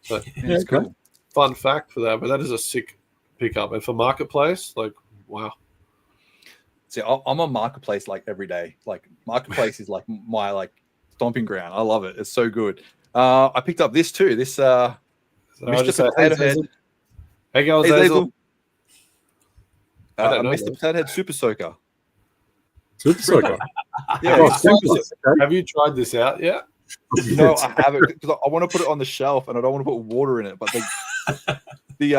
So yeah, it's cool. Fun fact for that, but that is a sick pickup. And for Marketplace, like wow. See, I'm on Marketplace like every day. Like Marketplace is like my like stomping ground. I love it. It's so good. I picked up this too. This Mr. Potato Head. Hey guys, Hazel. Mr. Potato Head Super Soaker. Super Soaker. Yeah. Have you tried this out yet? No, I haven't, because I want to put it on the shelf and I don't want to put water in it. But the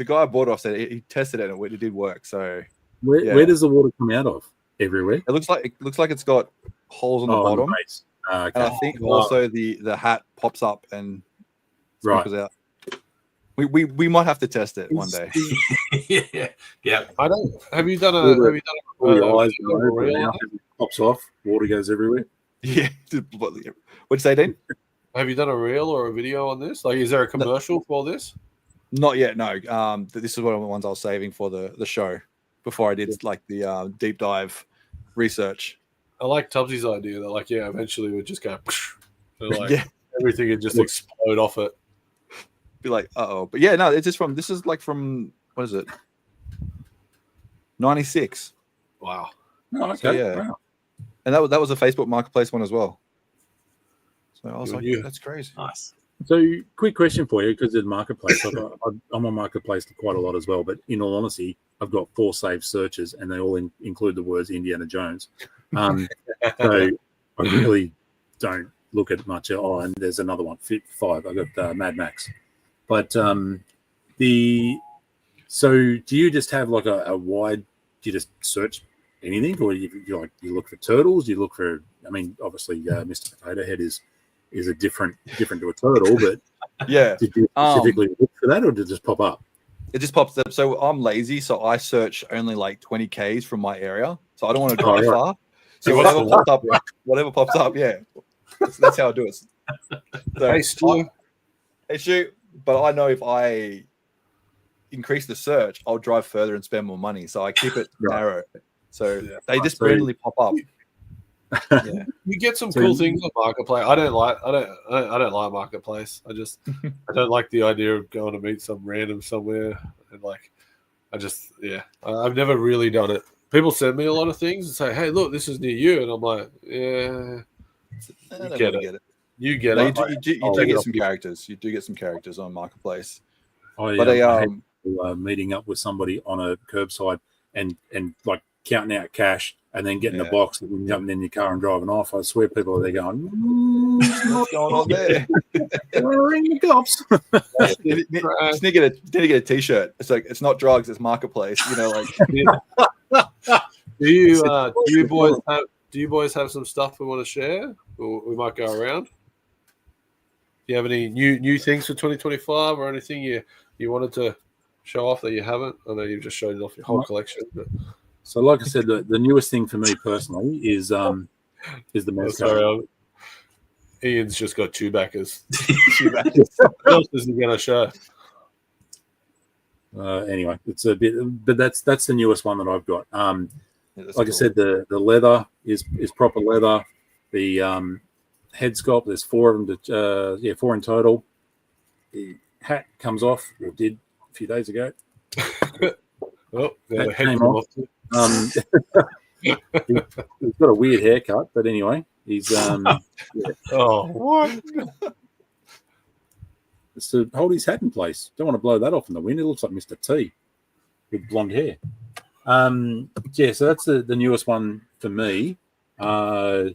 guy I bought it off said he tested it and it did work. So where does the water come out of? Everywhere. It looks like it's got holes on the bottom. Okay. And I think also the hat pops up and sprinkles out. We might have to test it one day. Yeah. I don't. Have you done a reel? Pops off. Water goes everywhere. Yeah. What'd you say, Dean? Have you done a reel or a video on this? Like, is there a commercial for this? Not yet. No. This is one of the ones I was saving for the show. before I did like the deep dive research. I like Tubbsy's idea that, like, eventually we'd just go, and, like, Yeah. everything would just explode off it. Be like, uh-oh. But yeah, no, it's just this is like from, what is it? 96. Wow. Oh, okay. So, yeah. Wow. And that was a Facebook Marketplace one as well. So I was like, You. that's crazy. Nice. So, quick question for you, because of the Marketplace, I'm on Marketplace quite a lot as well, but in all honesty, I've got 4 saved searches, and they all include the words Indiana Jones. So I really don't look at much. Oh, and there's another one, 5. I got Mad Max. But so do you just have like a wide? Do you just search anything, or you look for turtles? You look for? I mean, obviously, Mr. Potato Head is a different to a turtle, but Yeah. did you specifically look for that, or did it just pop up? It just pops up. So I'm lazy, so I search only like 20 Ks from my area. So I don't want to drive far. So whatever pops up, yeah. That's how I do it. So, Hey, Stu. Hey, shoot. But I know if I increase the search, I'll drive further and spend more money. So I keep it narrow. So they just randomly pop up. Yeah. You get some cool things on Marketplace. I don't like Marketplace. I don't like the idea of going to meet some random somewhere, and like I've never really done it. People send me a lot of things and say, "Hey, look, this is near you," and I'm like, "Yeah, I get it. You get No, it. You do get some characters. You do get some characters on Marketplace. I hate meeting up with somebody on a curbside and like counting out cash and then getting a box and jumping in your car and driving off. I swear people are there going, what's going on there? Ring the cops. You just need to get a t-shirt. It's like, it's not drugs, it's Marketplace. You know, like do you boys have some stuff we want to share? Or we might go around. Do you have any new things for 2025 or anything you wanted to show off that you haven't? I know you've just showed off your whole collection. But... So, like I said, the newest thing for me personally is the Mezco. Ian's just got Chewbaccas. What else is he going to show? Anyway, it's a bit, but that's the newest one that I've got. Like I said, the leather is proper leather. The head sculpt, there's 4 of them. 4 in total. The hat comes off, or did a few days ago. The head came off. He's got a weird haircut, but anyway, he's what? It's to hold his hat in place. Don't want to blow that off in the wind. It looks like Mr. T with blonde hair. So that's the newest one for me. There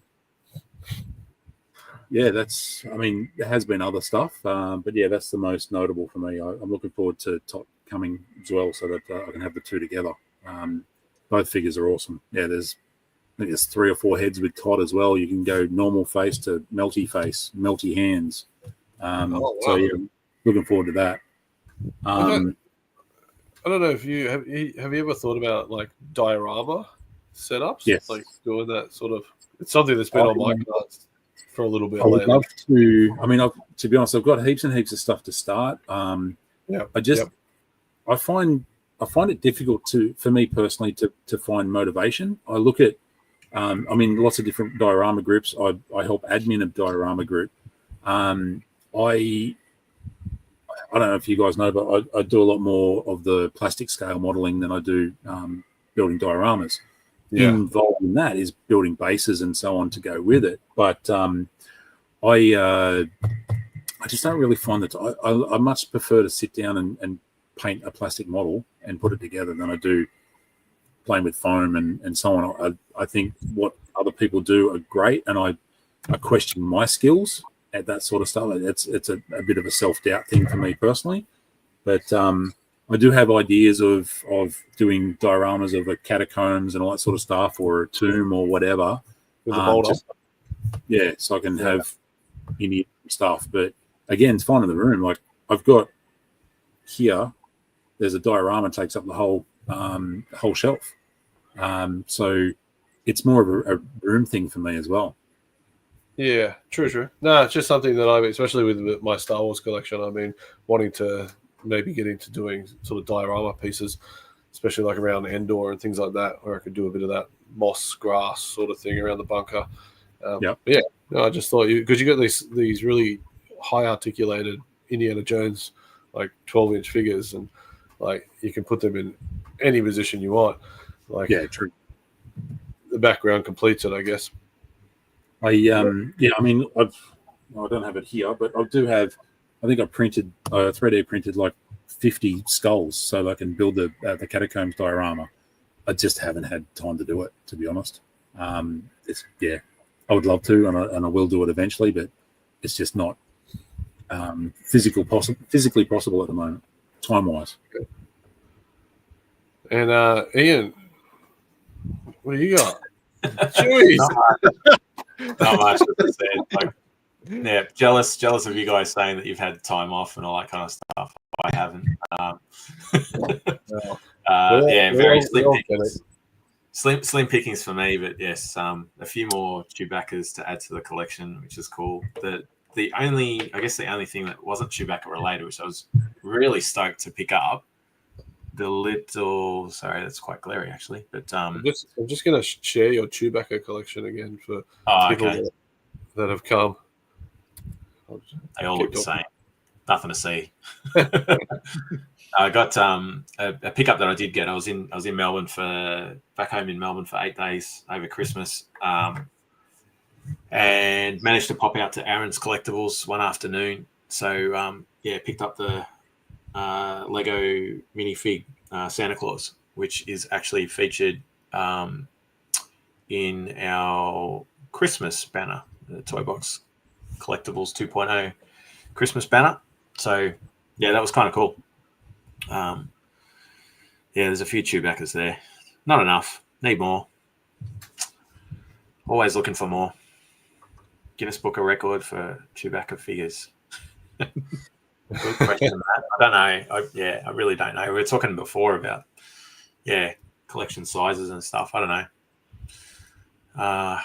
has been other stuff, but that's the most notable for me. I'm looking forward to Tot coming as well, so that I can have the 2 together. Both figures are awesome. I think there's 3 or 4 heads with Tot as well. You can go normal face to melty face, melty hands. So looking forward to that. I don't know if you have you ever thought about like diorama setups? Yes. Like doing that sort of. It's something that's been on my cards for a little bit. I would love to. I mean, to be honest, I've got heaps and heaps of stuff to start. I find it difficult for me personally to find motivation. I look at, lots of different diorama groups. I help admin a diorama group. I don't know if you guys know, but I do a lot more of the plastic scale modeling than I do building dioramas. Yeah. Involved in that is building bases and so on to go with it. But I just don't really find that. I much prefer to sit down and paint a plastic model and put it together than I do playing with foam and so on. I think what other people do are great, and I question my skills at that sort of stuff. It's a bit of a self-doubt thing for me personally. But I do have ideas of doing dioramas of a catacombs and all that sort of stuff, or a tomb or whatever. With a boulder. So I can have any stuff. But again, it's fine in the room. Like I've got here, there's a diorama takes up the whole shelf. So it's more of a room thing for me as well. Yeah, true. No, it's just something that especially with my Star Wars collection, wanting to maybe get into doing sort of diorama pieces. especially like around Endor and things like that, where I could do a bit of that moss grass sort of thing around the bunker. Yep. Yeah, no, I just thought because you got these really high articulated Indiana Jones like 12-inch figures, and like you can put them in any position you want. Like Yeah, true. the background completes it, I guess. I mean, I don't have it here, but I do have. I think I printed 3D printed like 50 skulls, so I can build the catacombs diorama. I just haven't had time to do it, to be honest. It's I would love to, and I will do it eventually, but it's just not physically possible at the moment, time wise. And Ian, what do you got? Jeez. Not much. As I said, like, yeah, jealous of you guys saying that you've had time off and all that kind of stuff. I haven't. Very slim pickings. Slim pickings for me, but yes, a few more Chewbaccas to add to the collection, which is cool. The only thing that wasn't Chewbacca related, which I was really stoked to pick up, that's quite glary actually, but I'm just going to share your Chewbacca collection again for people that have come. They all look the same. Nothing to see. I got a pickup that I did get. I was in Melbourne back home in Melbourne for 8 days over Christmas, and managed to pop out to Aaron's Collectables one afternoon. So picked up the Lego minifig Santa Claus, which is actually featured in our Christmas banner, the Toy Box Collectables 2.0 Christmas banner. So that was kind of cool. There's a few Chewbaccas there. Not enough. Need more. Always looking for more. Guinness Book of Record for Chewbacca figures. Good question, Matt. I don't know. I really don't know. We were talking before about collection sizes and stuff. I don't know.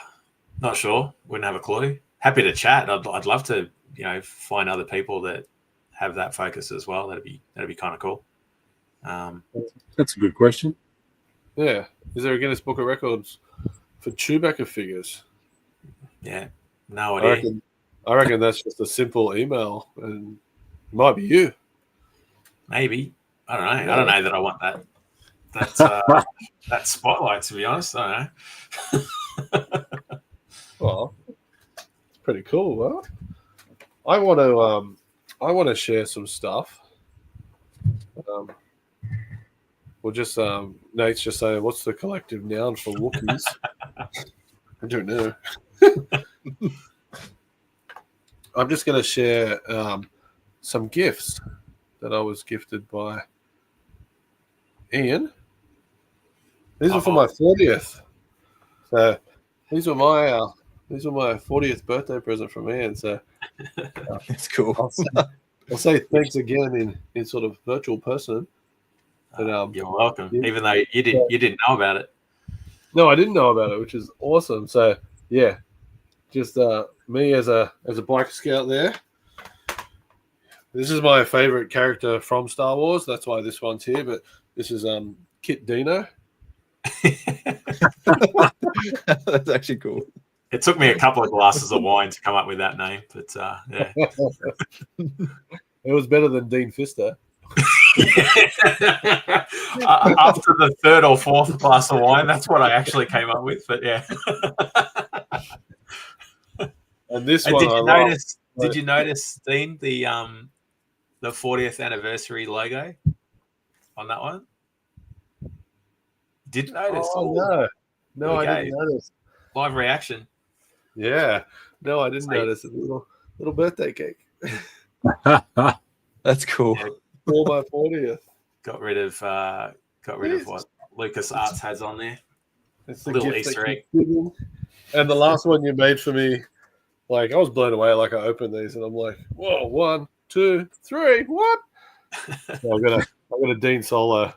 Not sure. Wouldn't have a clue. Happy to chat. I'd love to find other people that have that focus as well. That'd be kind of cool. That's a good question. Yeah. Is there a Guinness Book of Records for Chewbacca figures? Yeah. No idea. I reckon that's just a simple email, and it might be you. Maybe. I don't know. Yeah. I don't know that I want that spotlight, to be honest. I don't know. Well, it's pretty cool, huh? I want to share some stuff. We'll just Nate's just saying, what's the collective noun for Wookiees? I don't know. I'm just going to share some gifts that I was gifted by Ian. These are for my 40th. So these were my 40th birthday present from Ian. So it's cool. I'll say thanks again in sort of virtual person. But, you're welcome. Even though you didn't know about it. No, I didn't know about it, which is awesome. So just me as a Biker Scout there. This is my favorite character from Star Wars. That's why this one's here. But this is Kit Dino. That's actually cool. It took me a couple of glasses of wine to come up with that name, but yeah. It was better than Dean Fister. After the third or fourth glass of wine, that's what I actually came up with. But yeah. And this and one, did you notice, Dean, the 40th anniversary logo on that one? Didn't notice? Oh, no, I didn't notice. Live reaction. Yeah, no, I didn't notice. A little birthday cake. That's cool. Yeah. For my 40th. Got rid of what Lucas Arts has on there. It's a little Easter egg. And the last one you made for me, like I was blown away. Like I opened these and I'm like, whoa, 1, 2, 3, what? So I got a Dean Solo,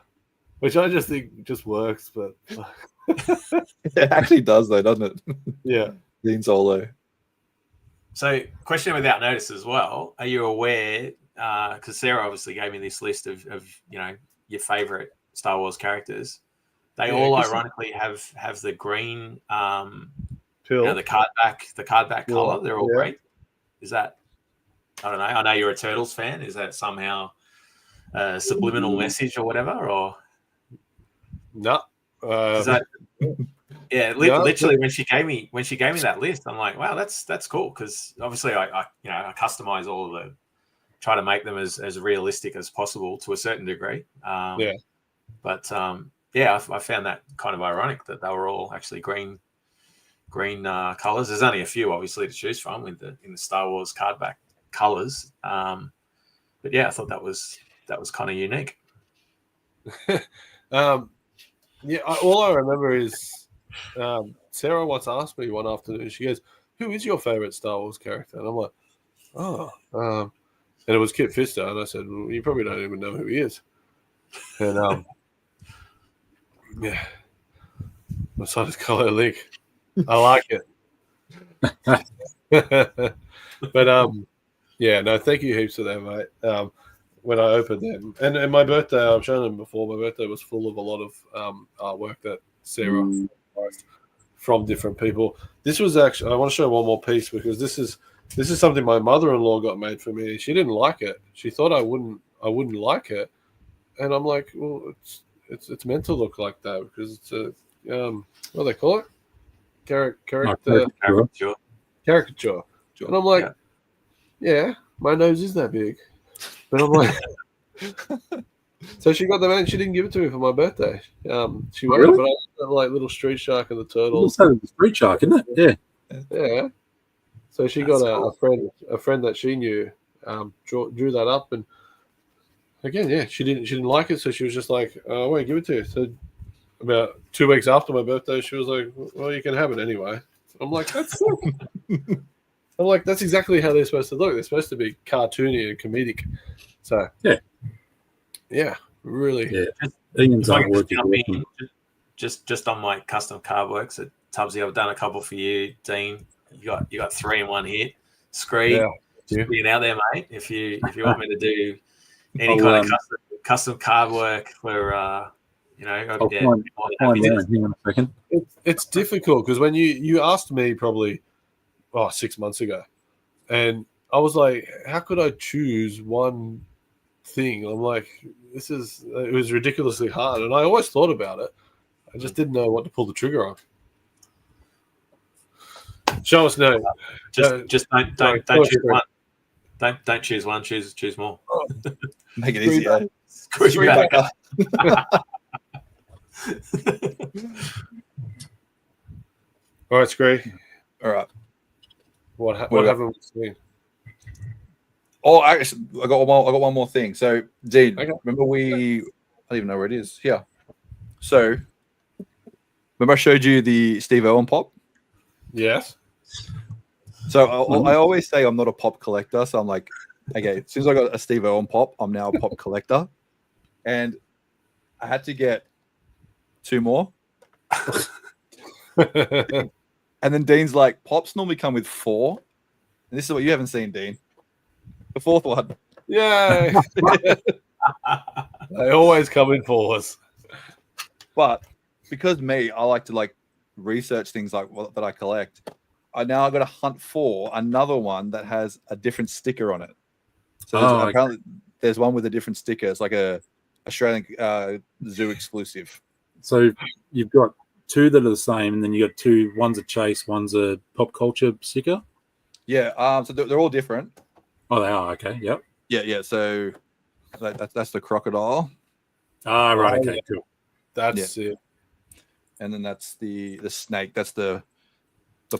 which I just think just works, but it actually does though, doesn't it? Yeah. Dean Solo. So, question without notice as well. Are you aware? Because Sarah obviously gave me this list of your favorite Star Wars characters, they Yeah, all 'cause- ironically have the green, Pill. the card back Yeah, color. They're all yeah. great. Is that? I don't know. I know you're a Turtles fan. Is that somehow a subliminal message or whatever? Or No. is that? Yeah, No, literally when she gave me that list, I'm like, wow, that's cool, because obviously I customize all of the, try to make them as realistic as possible to a certain degree. Yeah. But I found that kind of ironic that they were all actually green colors. There's only a few obviously to choose from in the Star Wars card back colors. But yeah, I thought that was kind of unique. All I remember is Sarah once asked me one afternoon, she goes, "Who is your favorite Star Wars character?" And I'm like, and it was Kit Fister. And I said, well, you probably don't even know who he is. And yeah, my son is Color Link. I like it. But yeah, no, thank you heaps for that, mate. When I opened them, and my birthday, I've shown them before. My birthday was full of a lot of artwork that Sarah posted from different people. This was actually, I want to show one more piece because this is something my mother-in-law got made for me. She didn't like it. She thought I wouldn't like it, and I'm like, well, it's meant to look like that because it's a what do they call it? Caricature. And I'm like, yeah, my nose is that big. But I'm like, so she got them out and she didn't give it to me for my birthday. She wanted it, but I got like little Street Shark and the Turtles. Street Shark, isn't it? Yeah. So she got a friend that she knew drew that up, and again, yeah, she didn't like it, so she was just like, I won't give it to you. So about 2 weeks after my birthday, she was like, well, you can have it anyway. I'm like, that's that's exactly how they're supposed to look. They're supposed to be cartoony and comedic. So yeah, really. Yeah, Ian's artwork is awesome. Just on my custom card works at Tubbsy, I've done a couple for you, Dean. You got 3 in 1 hit. Skree, being out there, mate. If you want me to do any kind of custom card work for I'll find that. Hang on a second. It's difficult because when you asked me probably 6 months ago, and I was like, how could I choose one thing? I'm like, it was ridiculously hard, and I always thought about it. I just didn't know what to pull the trigger on. Show us no. Just don't choose one. Don't choose one. Choose more. Make it easier. Skree back. All right, Skree. All right. What haven't we seen? Oh, I got one more thing. So, Dean, Okay. remember I don't even know where it is. Here. So, remember I showed you the Steve Owen pop? Yes. So I always say I'm not a pop collector. So I'm like, okay, as soon as I got a Steve Owen pop, I'm now a pop collector. And I had to get 2 more. And then Dean's like, pops normally come with 4. And this is what you haven't seen, Dean. The 4th one. Yay! They always come in 4s. But because I like to research things that I collect. I now got to hunt for another one that has a different sticker on it. So apparently there's one with a different sticker. It's like a Australian zoo exclusive. So you've got 2 that are the same, and then you got 2. One's a chase, one's a pop culture sticker. Yeah. So they're all different. Oh, they are. Okay. Yep. Yeah. So that's the crocodile. Ah, right. Oh, Okay. yeah. Cool. That's it. And then that's the snake. That's the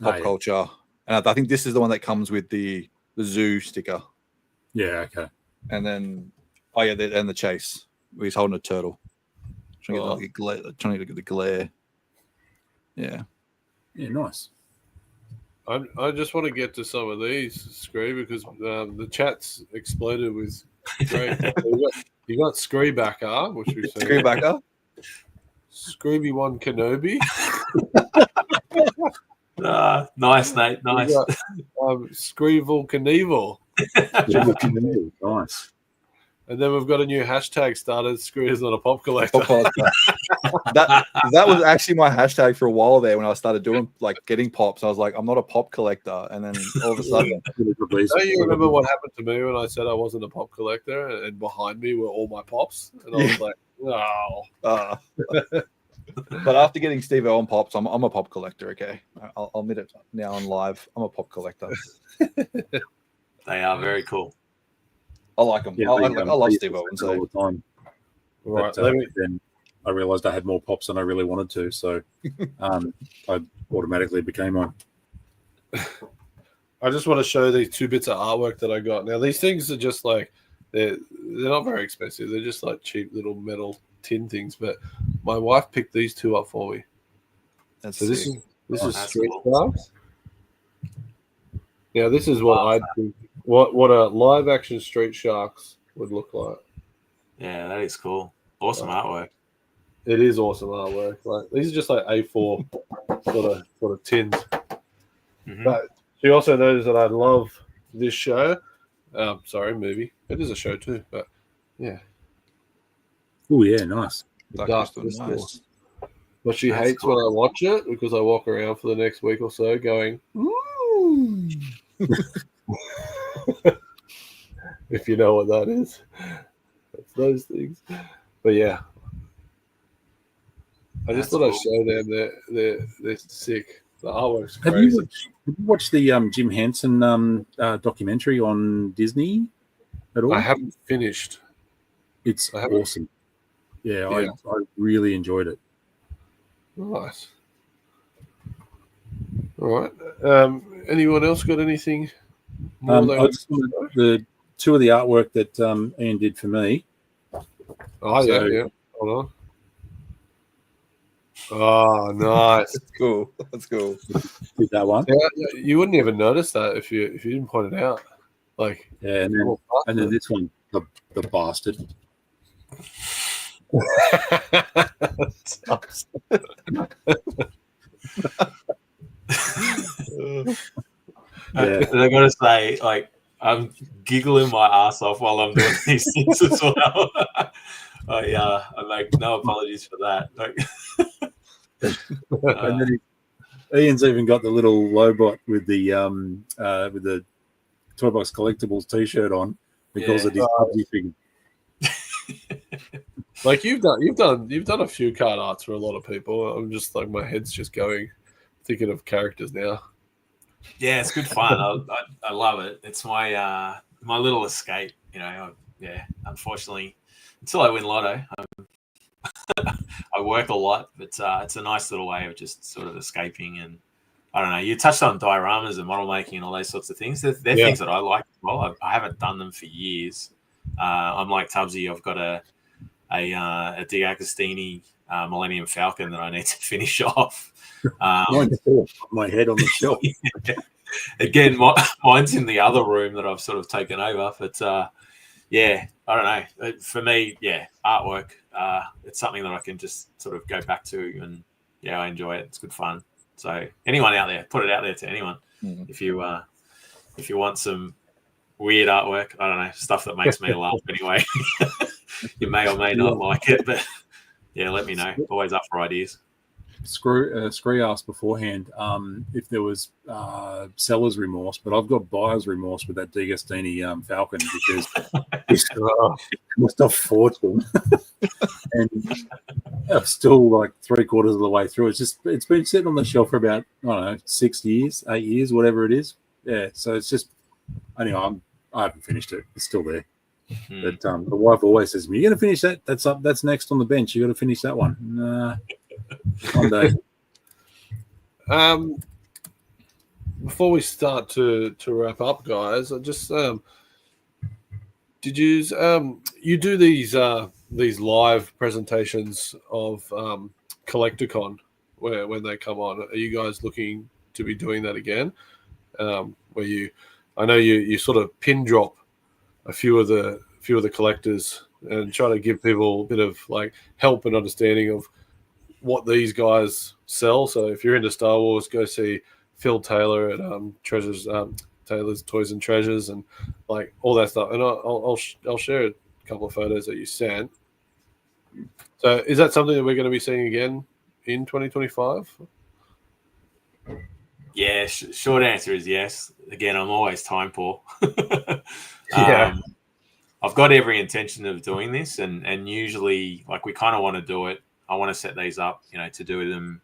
pop culture. And I think this is the one that comes with the zoo sticker. Yeah. Okay. And then and the chase. Where he's holding a turtle. Trying to get the glare. Yeah. Yeah. Nice. I just want to get to some of these, Skree, because the chat's exploded with great. You got Skree backer, which we've seen. Skree backer. Screeby One Kenobi. Nice, Nate. Nice. Screevel Knievel. Nice. And then we've got a new hashtag started. Skree is not a pop collector. that was actually my hashtag for a while there when I started doing like getting pops. I was like, I'm not a pop collector, and then all of a sudden, Don't you remember what happened to me when I said I wasn't a pop collector, and behind me were all my pops, and I was like, oh. But after getting Steve on pops, I'm a pop collector. Okay, I'll admit it now on live. I'm a pop collector. They are very cool. I like them. Yeah, I love Steve Owen. all the time. Right, But, then I realized I had more pops than I really wanted to, so I automatically became one. I just want to show these 2 bits of artwork that I got. Now these things are just like they're not very expensive. They're just like cheap little metal tin things. But my wife picked these 2 up for me. That's so this sick. is That's Street cool. Sharks. Now this is what I think what a live action Street Sharks would look like. Yeah, that is cool. Awesome artwork. It is awesome artwork. Like these are just like A4 sort of tins. Mhm. But she also knows that I love this show. Movie. It is a show too, but yeah. Oh yeah, nice. Dark Dark Crystal, Crystal. nice. But she That's hates cool. when I watch it because I walk around for the next week or so going, ooh. If you know what that is. It's those things. But yeah. I just That's thought I'd cool. show them they're sick. The artwork's Have crazy. you watched the Jim Henson documentary on Disney at all? I haven't finished. It's I haven't. awesome. Yeah, Yeah. I really enjoyed it. Nice. All right. Anyone else got anything more they I just wanted the 2 of the artwork that Ian did for me. Oh, So- yeah. Hold on. Oh, nice. That's cool. That's cool. Did that one. Yeah, you wouldn't even notice that if you didn't point it out. Like, Yeah, and then this one, the bastard. Yeah. And I gotta say, like, I'm giggling my ass off while I'm doing these things as well. I make no apologies for that. Like, And then Ian's even got the little Lobot with the Toy Box Collectables T-shirt on because of his PUBG figure. like you've done a few card arts for a lot of people. I'm just like my head's just going, thinking of characters now. yeah, it's good fun. I love it. It's my my little escape. You know, unfortunately, until I win Lotto, I work a lot, but it's a nice little way of just sort of escaping. And I don't know. You touched on dioramas and model making and all those sorts of things. They're things that I like as well. I haven't done them for years. I'm like Tubbsy. I've got a D'Agostini Millennium Falcon that I need to finish off. Mine's still my head on the shelf. Again, mine's in the other room that I've sort of taken over. But yeah, I don't know. For me, yeah, artwork. It's something that I can just sort of go back to, and yeah, I enjoy it. It's good fun. So anyone out there, put it out there to anyone. Mhm. If you want some weird artwork, I don't know, stuff that makes me laugh anyway. You may or may not like it, but yeah, let me know. Always up for ideas. Skree asked beforehand if there was seller's remorse, but I've got buyer's remorse with that D'Agostini Falcon because it cost a fortune, and I'm still like 3/4 of the way through. It's been sitting on the shelf for about, I don't know, 6 years, 8 years, whatever it is. Yeah, so it's just anyway. I haven't finished it. It's still there. But the wife always says, "You're going to finish that. That's next on the bench. You got to finish that one." Nah. One day. Before we start to wrap up, guys, I just did you do these live presentations of Collecticon when they come on? Are you guys looking to be doing that again? Where I know you sort of pin drop a few of the collectors and try to give people a bit of like help and understanding of what these guys sell. So if you're into Star Wars, go see Phil Taylor at Taylor's Toys and Treasures and like all that stuff. And I'll share couple of photos that you sent. So is that something that we're going to be seeing again in 2025? Yeah, short answer is yes. Again, I'm always time poor. Yeah. I've got every intention of doing this, and usually, like, we kind of want to do it. I want to set these up, to do them,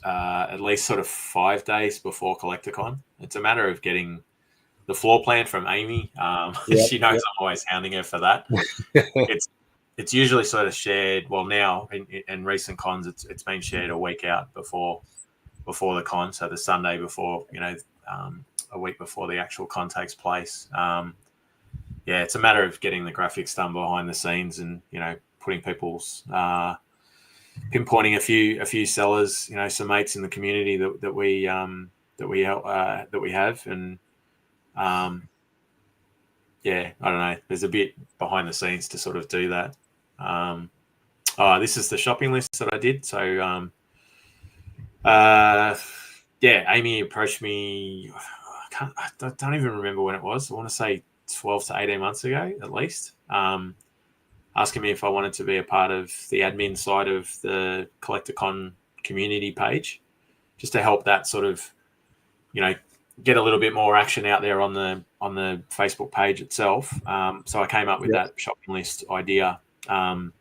at least sort of 5 days before CollectorCon. It's a matter of getting the floor plan from Amy. She knows I'm always hounding her for that. It's usually sort of shared. Well, now in recent cons, it's been shared a week out before the con, so the Sunday before, a week before the actual con takes place. It's a matter of getting the graphics done behind the scenes, and putting people's pinpointing a few sellers, some mates in the community that we have, and I don't know. There's a bit behind the scenes to sort of do that. This is the shopping list that I did. So, Amy approached me. I don't even remember when it was. I want to say 12 to 18 months ago, at least. Asking me if I wanted to be a part of the admin side of the CollectorCon community page, just to help that sort of, get a little bit more action out there on the Facebook page itself. So I came up with that shopping list idea. Tubbsy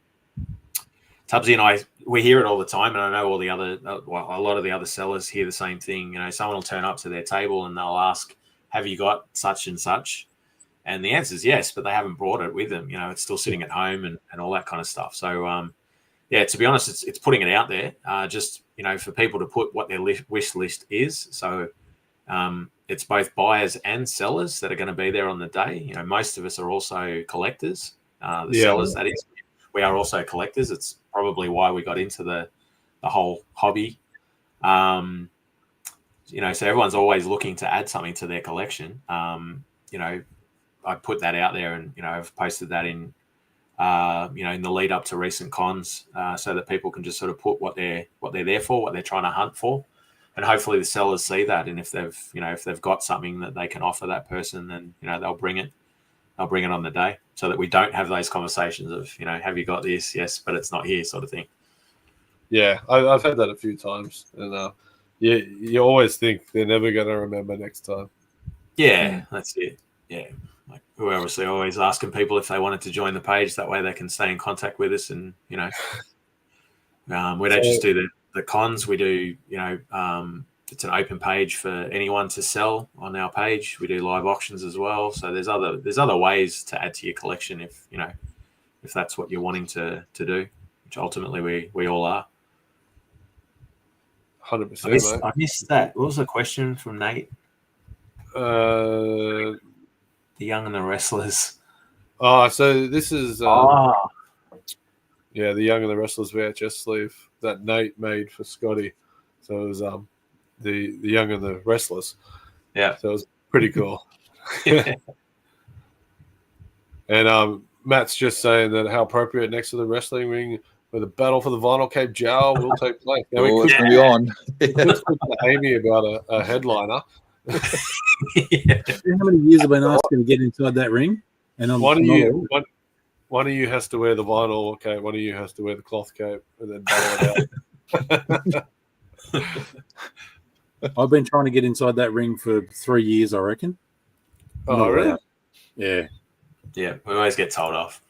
and I, we hear it all the time, and I know all the other, a lot of the other sellers hear the same thing. Someone will turn up to their table and they'll ask, "Have you got such and such?" And the answer is yes, but they haven't brought it with them. It's still sitting at home and all that kind of stuff. So, to be honest, it's putting it out there, just, for people to put what their wish list is. So it's both buyers and sellers that are going to be there on the day. Most of us are also collectors. Sellers, that is, we are also collectors. It's probably why we got into the whole hobby. So everyone's always looking to add something to their collection. I put that out there, and I've posted that in in the lead up to recent cons, so that people can just sort of put what they're there for, what they're trying to hunt for, and hopefully the sellers see that, and if they've got something that they can offer that person, then they'll bring it on the day, so that we don't have those conversations of have you got this? Yes, but it's not here, sort of thing. Yeah, I've had that a few times, and you always think they're never going to remember next time. Yeah, that's it. Yeah. Like, we're obviously always asking people if they wanted to join the page. That way they can stay in contact with us. And, we don't just do the cons. We do, it's an open page for anyone to sell on our page. We do live auctions as well. So there's other ways to add to your collection if that's what you're wanting to do, which ultimately we all are. 100%. I missed that. What was the question from Nate? The Young and the Restless. So this is the Young and the Restless VHS sleeve that Nate made for Scotty. So it was the Young and the Restless. Yeah. So it was pretty cool. And Matt's just saying that how appropriate next to the wrestling ring where the battle for the vinyl cape jowl will take place. Now it's going to be on. We could speak to Amy about a headliner. How many years have I been asking to get inside that ring? And one of you has to wear the vinyl cape, one of you has to wear the cloth cape, and then battle it out. I've been trying to get inside that ring for 3 years, I reckon. Oh, really? Yeah. Yeah, we always get told off.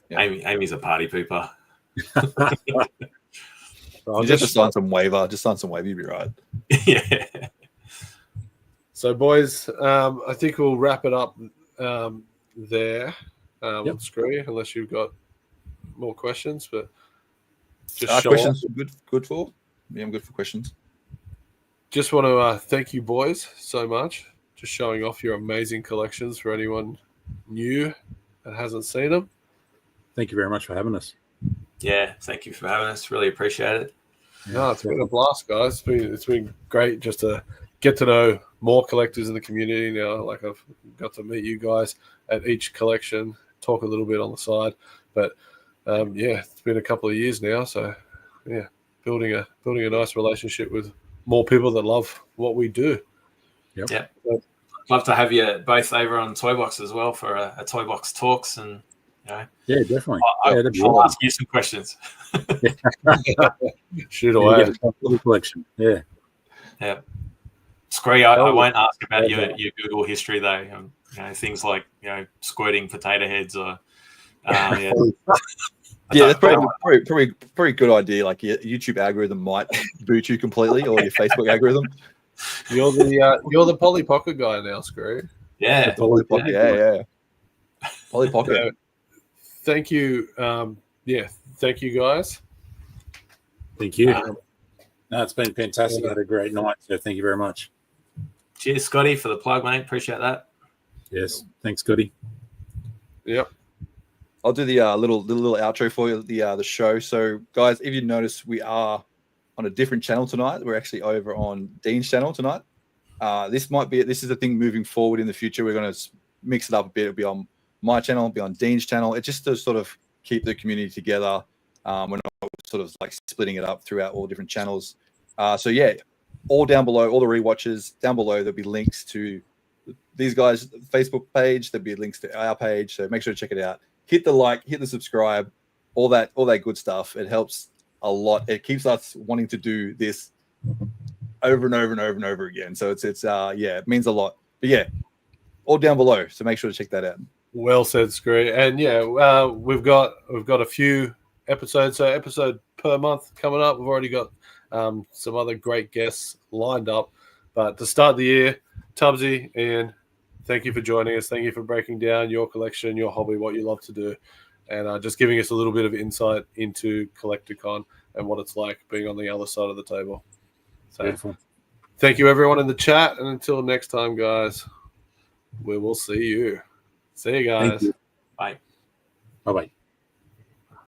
Yeah. Amy's a party pooper. Just sign some waiver. You'll be right. Yeah. So, boys, I think we'll wrap it up there on Skree, unless you've got more questions. But just questions good for? Yeah, I'm good for questions. Just want to thank you, boys, so much. Just showing off your amazing collections for anyone new that hasn't seen them. Thank you very much for having us. Yeah, thank you for having us. Really appreciate it. No, it's been a blast, guys. It's been great just to get to know more collectors in the community now. Like, I've got to meet you guys at each collection, talk a little bit on the side. But it's been a couple of years now, so building a nice relationship with more people that love what we do. Yep. Yeah. love to have you both over on Toy Box as well for a Toy Box Talks, and Yeah, definitely. I'll Awesome. ask you some questions. Shoot Yeah, away. get a little collection. Yeah. Yeah. Skree, I won't ask about your Google history though. Things like squirting potato heads or Yeah, that's probably a good idea. Like your YouTube algorithm might boot you completely, or your Facebook algorithm. You're the Polly Pocket guy now, Skree. Yeah. Polly Pocket, yeah. Polly Pocket. So, thank you. Thank you guys. Thank you. No, it's been fantastic. I had a great night. So thank you very much. Cheers, Scotty, for the plug, mate. Appreciate that. Yes. Thanks, Scotty. Yep. I'll do the little outro for you, the show. So, guys, if you notice, we are on a different channel tonight. We're actually over on Dean's channel tonight. This is the thing moving forward in the future. We're going to mix it up a bit. It'll be on my channel, it'll be on Dean's channel. It's just to sort of keep the community together. We're not sort of like splitting it up throughout all different channels. So yeah, all down below, all the rewatches down below, there'll be links to these guys' Facebook page. There'll be links to our page. So make sure to check it out. Hit the like, hit the subscribe, all that good stuff. It helps a lot. It keeps us wanting to do this over and over and over and over again. So it's it means a lot. But yeah, all down below. So make sure to check that out. Well said, Skree. And yeah, we've got a few episodes, so episode per month coming up. We've already got some other great guests lined up. But to start the year, Tubbsy, Ian, thank you for joining us. Thank you for breaking down your collection, your hobby, what you love to do, and just giving us a little bit of insight into CollectorCon and what it's like being on the other side of the table. So Beautiful. thank you, everyone in the chat. And until next time, guys, we will see you. See you guys. Thank you. Bye. Bye-bye.